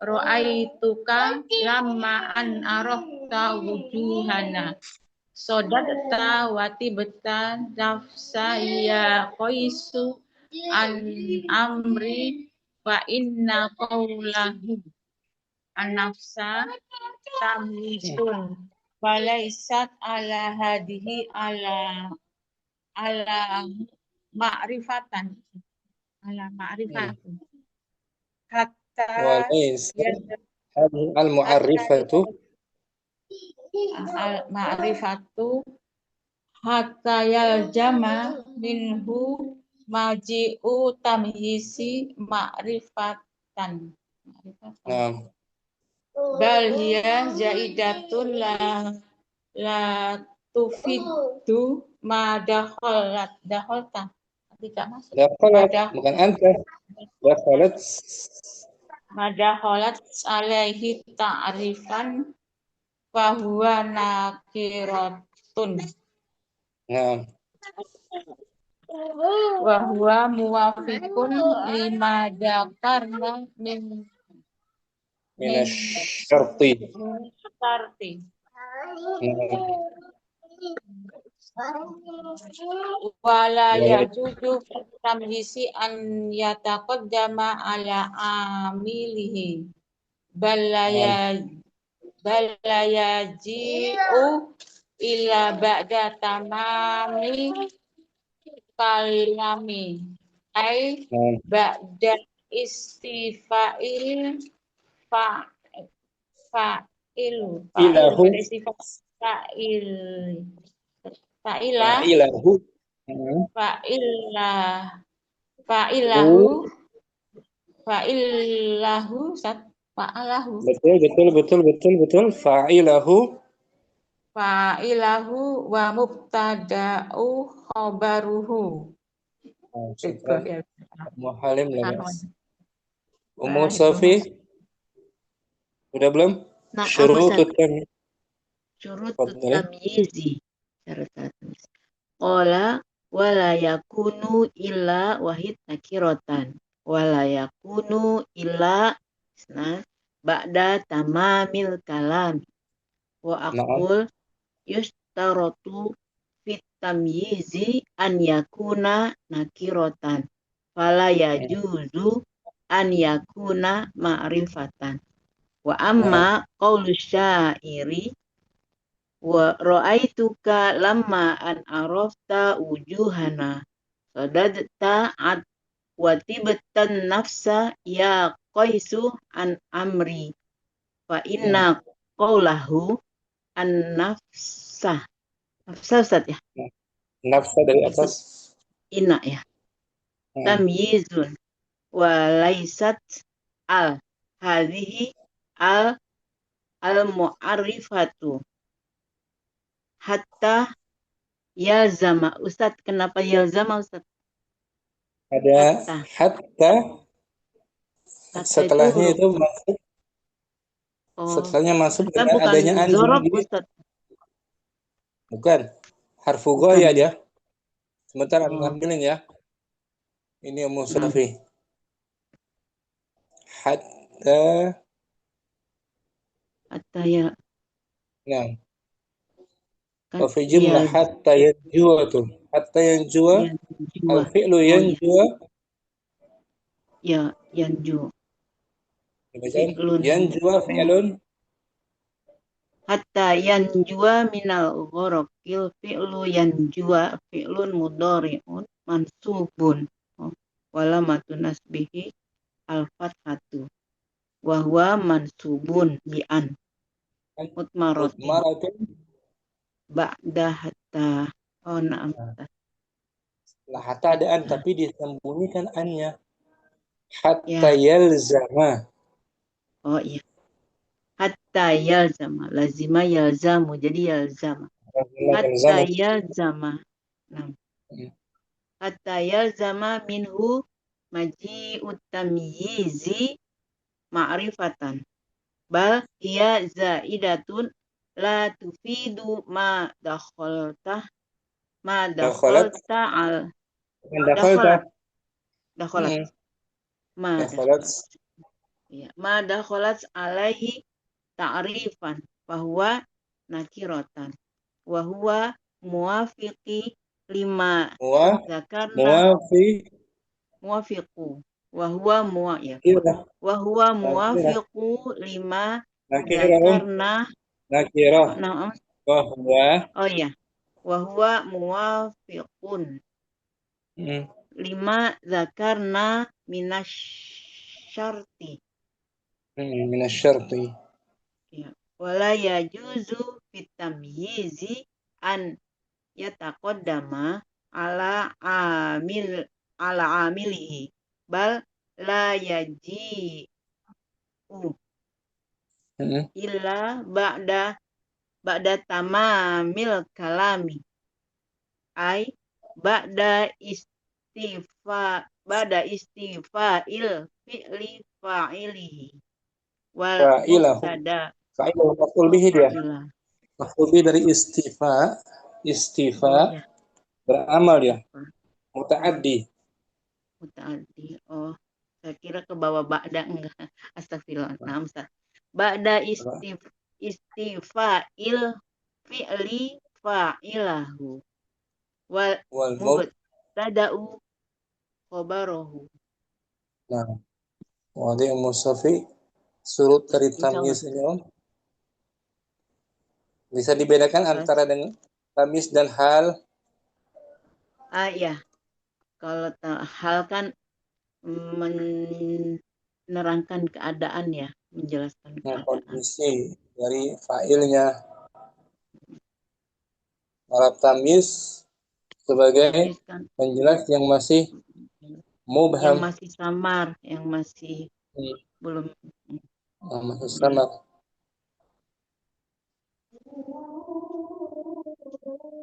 Ra'aituka lamma an arafta wujuhana sodadta watibta nafsa ya qaisu an amri wa inna qawlahu an-nafsa tamyisun walaisat ala hadihi ala ma'rifatan hatta al-mu'arrifatu al-ma'rifatu hatta yaljama minhu maji'u tamyisi ma'rifatan. Bal hiya zaidatun la tufidu ma dakhalta. Tidak masuk. Bukan anta. Madakhalat alaihi ta'rifan fahuwa nakiratun. Wa huwa muwafiqun lima dakarna min syarti. Wala yajuju tamhisi an yataqaddama ala amilihi balayaji'u ila ba'da tamami kalami ay ba'da istifa'il Betul. Fa'ilahu fa'ilahu wa mubtada'u khobaruhu. Syukran. Ya. Ummu Halim la ba'as. Ummu Baik, Safi, udah belum? Nah, Syurutut Ustaz, tamyiz. syurut Tafadhali. tamyizi. Syarat tamyiz. Qala wala yakunu illa wahid nakiratan. Wala yakunu illa isna ba'da tamamil kalam. Wa Na'am. aqul yustaratu fit tamyizi an yakuna nakiratan. Fala yajuzu an yakuna ma'rifatan. Wa amma qawlu syairi wa ra'aituka lamma an arafta wujuhana sadadta at wa tibtan nafsa ya qaisu an amri fa inna qawlahu an nafsa Ustaz ya Nafsa dari atas. inna ya tamyizun wa laysat al hadhihi al mu'arifatu hatta yalzama. Ustaz, kenapa yalzama Ustaz? Ada hatta setelahnya itu masuk. Setelahnya masuk hatta dengan bukan adanya an zorob di- Ustaz. Bukan. Harfu Bukan. ghaya dia. Sebentar Oh. ambilin ya. Ini Ummu Safi. Hatta. Hatta ya Nah. kan Wa fi jumlah hatta yanjua tuh. Hatta yanjua. yanjua. Al-fi'lu yanjua. Ya yanju. Dibacaan. Fi'lun. Yanjua fi'lun. Hatta yanjua minal gharaqil fi'lu yanjua fi'lun mudhari'un mansubun. Walamatu nasbihi al-fathatu. Wa huwa mansubun bi'an. Mutmaratun Mutmaratun. ba'da hatta. Oh na'am. Lah hatta ada an tapi disembunyikan annya. Hatta yalzama. Oh iya. Hatta yalzama. Lazima yalzamu. Jadi yalzama. Hatta yalzama. Nah. Hatta yalzama minhu maji'ut tamyizi ma'rifatan. Bal hiya zaidatun la tufidu ma dakhalta Dakhalat. Ma dakhalat alaihi ta'rifan bahwa nakiratan wa huwa muwafiqi lima zakarna muwafiqu wa huwa muwafiqu lima zakarna nakirah. na'am wa huwa muwafiqun lima zakarna minasyarti ya wala yajuzu fit tamyizi an yataqaddama ala amilihi bal la yaji'u illa ba'da tamamil kalami ay ba'da istifa'il fi'li fa'ilihi wal mubtada fa'ilahu maf'ul bihi dia. Maf'ul bihi dari istifa beramal dia. Muta'addi. Oh, saya kira ke bawah ba'da enggak. Astagfirullah. Nah, Ustaz. Ba'da istifa'il fi'li fa'ilahu wal mubtada'u khabarahu. Nah, wadi Ummu Safi surut dari tamyiz ini Om. Bisa dibedakan antara dengan tamyiz dan hal? Ya. Kalau hal kan menerangkan keadaan ya, menjelaskan keadaan. Kondisi dari fa'ilnya. Kalau tamyiz sebagai penjelas yang masih mubham, yang masih samar, yang masih belum masih samar.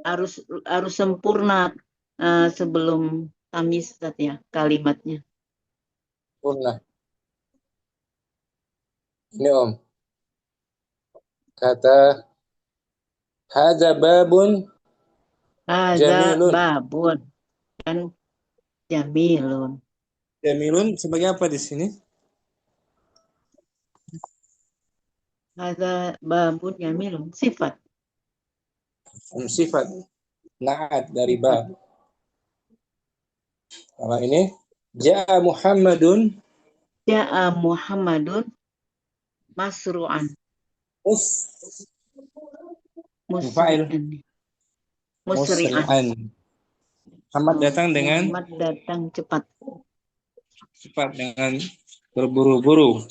harus sempurna sebelum tamyiz Ustaz ya kalimatnya. Sempurna. Ini Om. Kata hadza babun Hadza jamilun. babun dan jamilun. Jamilun sebagai apa di sini? Hadza babun jamilun sifat. Sifat na'at dari bab. Kalau ini ja'a Muhammadun Ja'a Muhammadun masru'an. Fa'il. Musri'an. Musri'an. Muhammad datang dengan Muhammad datang cepat. cepat dengan berburu-buru.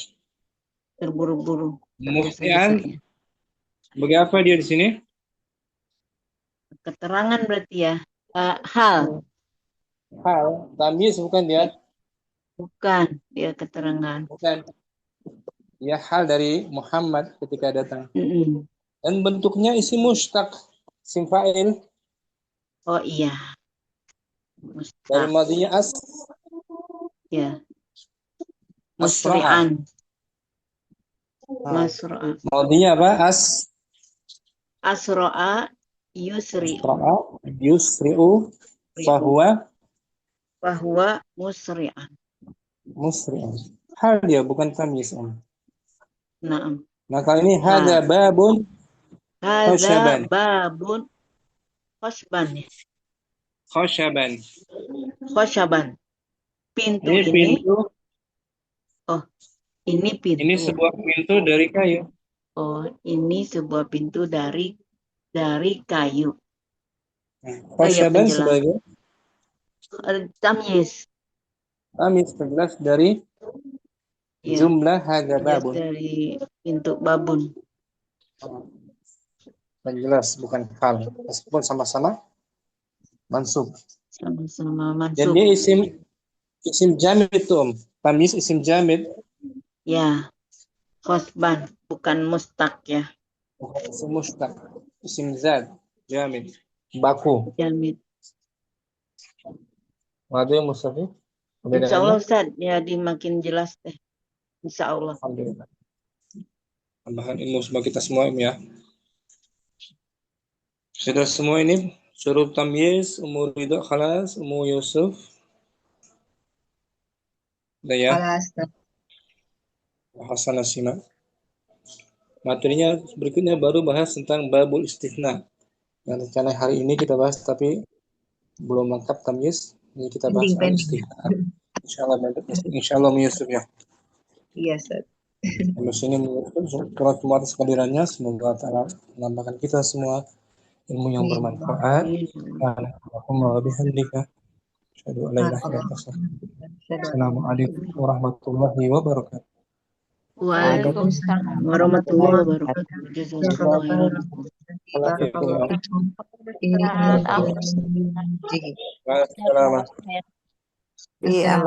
Terburu-buru. Musri'an sebagai apa dia di sini? Keterangan berarti ya. Hal. Hal. Tamyiz bukan dia? Bukan dia keterangan. Bukan. Ya hal dari Muhammad ketika datang. Dan bentuknya isim mustaq, isim fa'il. Oh iya. Dari madinya as. Ya. Musri'an. Masro'a. Madinya apa? Asro'a yusri'u. Asra'a yusri'u Fahuwa musri'an. musri'an. Hal dia bukan tamyiz. Naam. Nah kali ini hadza babun Hadza babun khosban. Khosyaban. Pintu ini pintu. Oh, ini pintu. Ini sebuah pintu dari kayu. Oh, ini sebuah pintu dari kayu. Khosyaban sebagai tamyiz. tamyiz terjelas dari jumlah hadza babun. Dari pintu babun. Jelas bukan hal, meskipun sama-sama mansub. Sama-sama mansub. Dan dia isim jamid itu tamyiz isim jamid. Ya, khosban bukan mustaq ya. Bukan isim mustaq, isim zat jamid baku. Jamid. Waduh Mustafi. Insya Allah Ustaz, jadi makin jelas deh. Insya Allah. Alhamdulillah. Tambahan ilmu bagi kita semua ya. Sudah semua ini syuruf tamyiz, umur ridha khalas, umur Yusuf. Udah ya. Hasan Asima. Materinya berikutnya baru bahas tentang babul istithna. Dan rencana hari ini kita bahas tapi belum lengkap tamyiz. Ini kita bahas istithna. Insyaallah Yusuf ya. Iya, Ustaz. Sampai sini kalau semua atas kehadirannya, semoga Allah menambahkan kita semua ilmu yang bermanfaat. Allahumma bihamdika asyhadu an la ilaha illa anta. Assalamualaikum warahmatullahi wabarakatuh. Waalaikumsalam warahmatullahi wabarakatuh. Jazakumullah khairan. Assalamualaikum. Iya,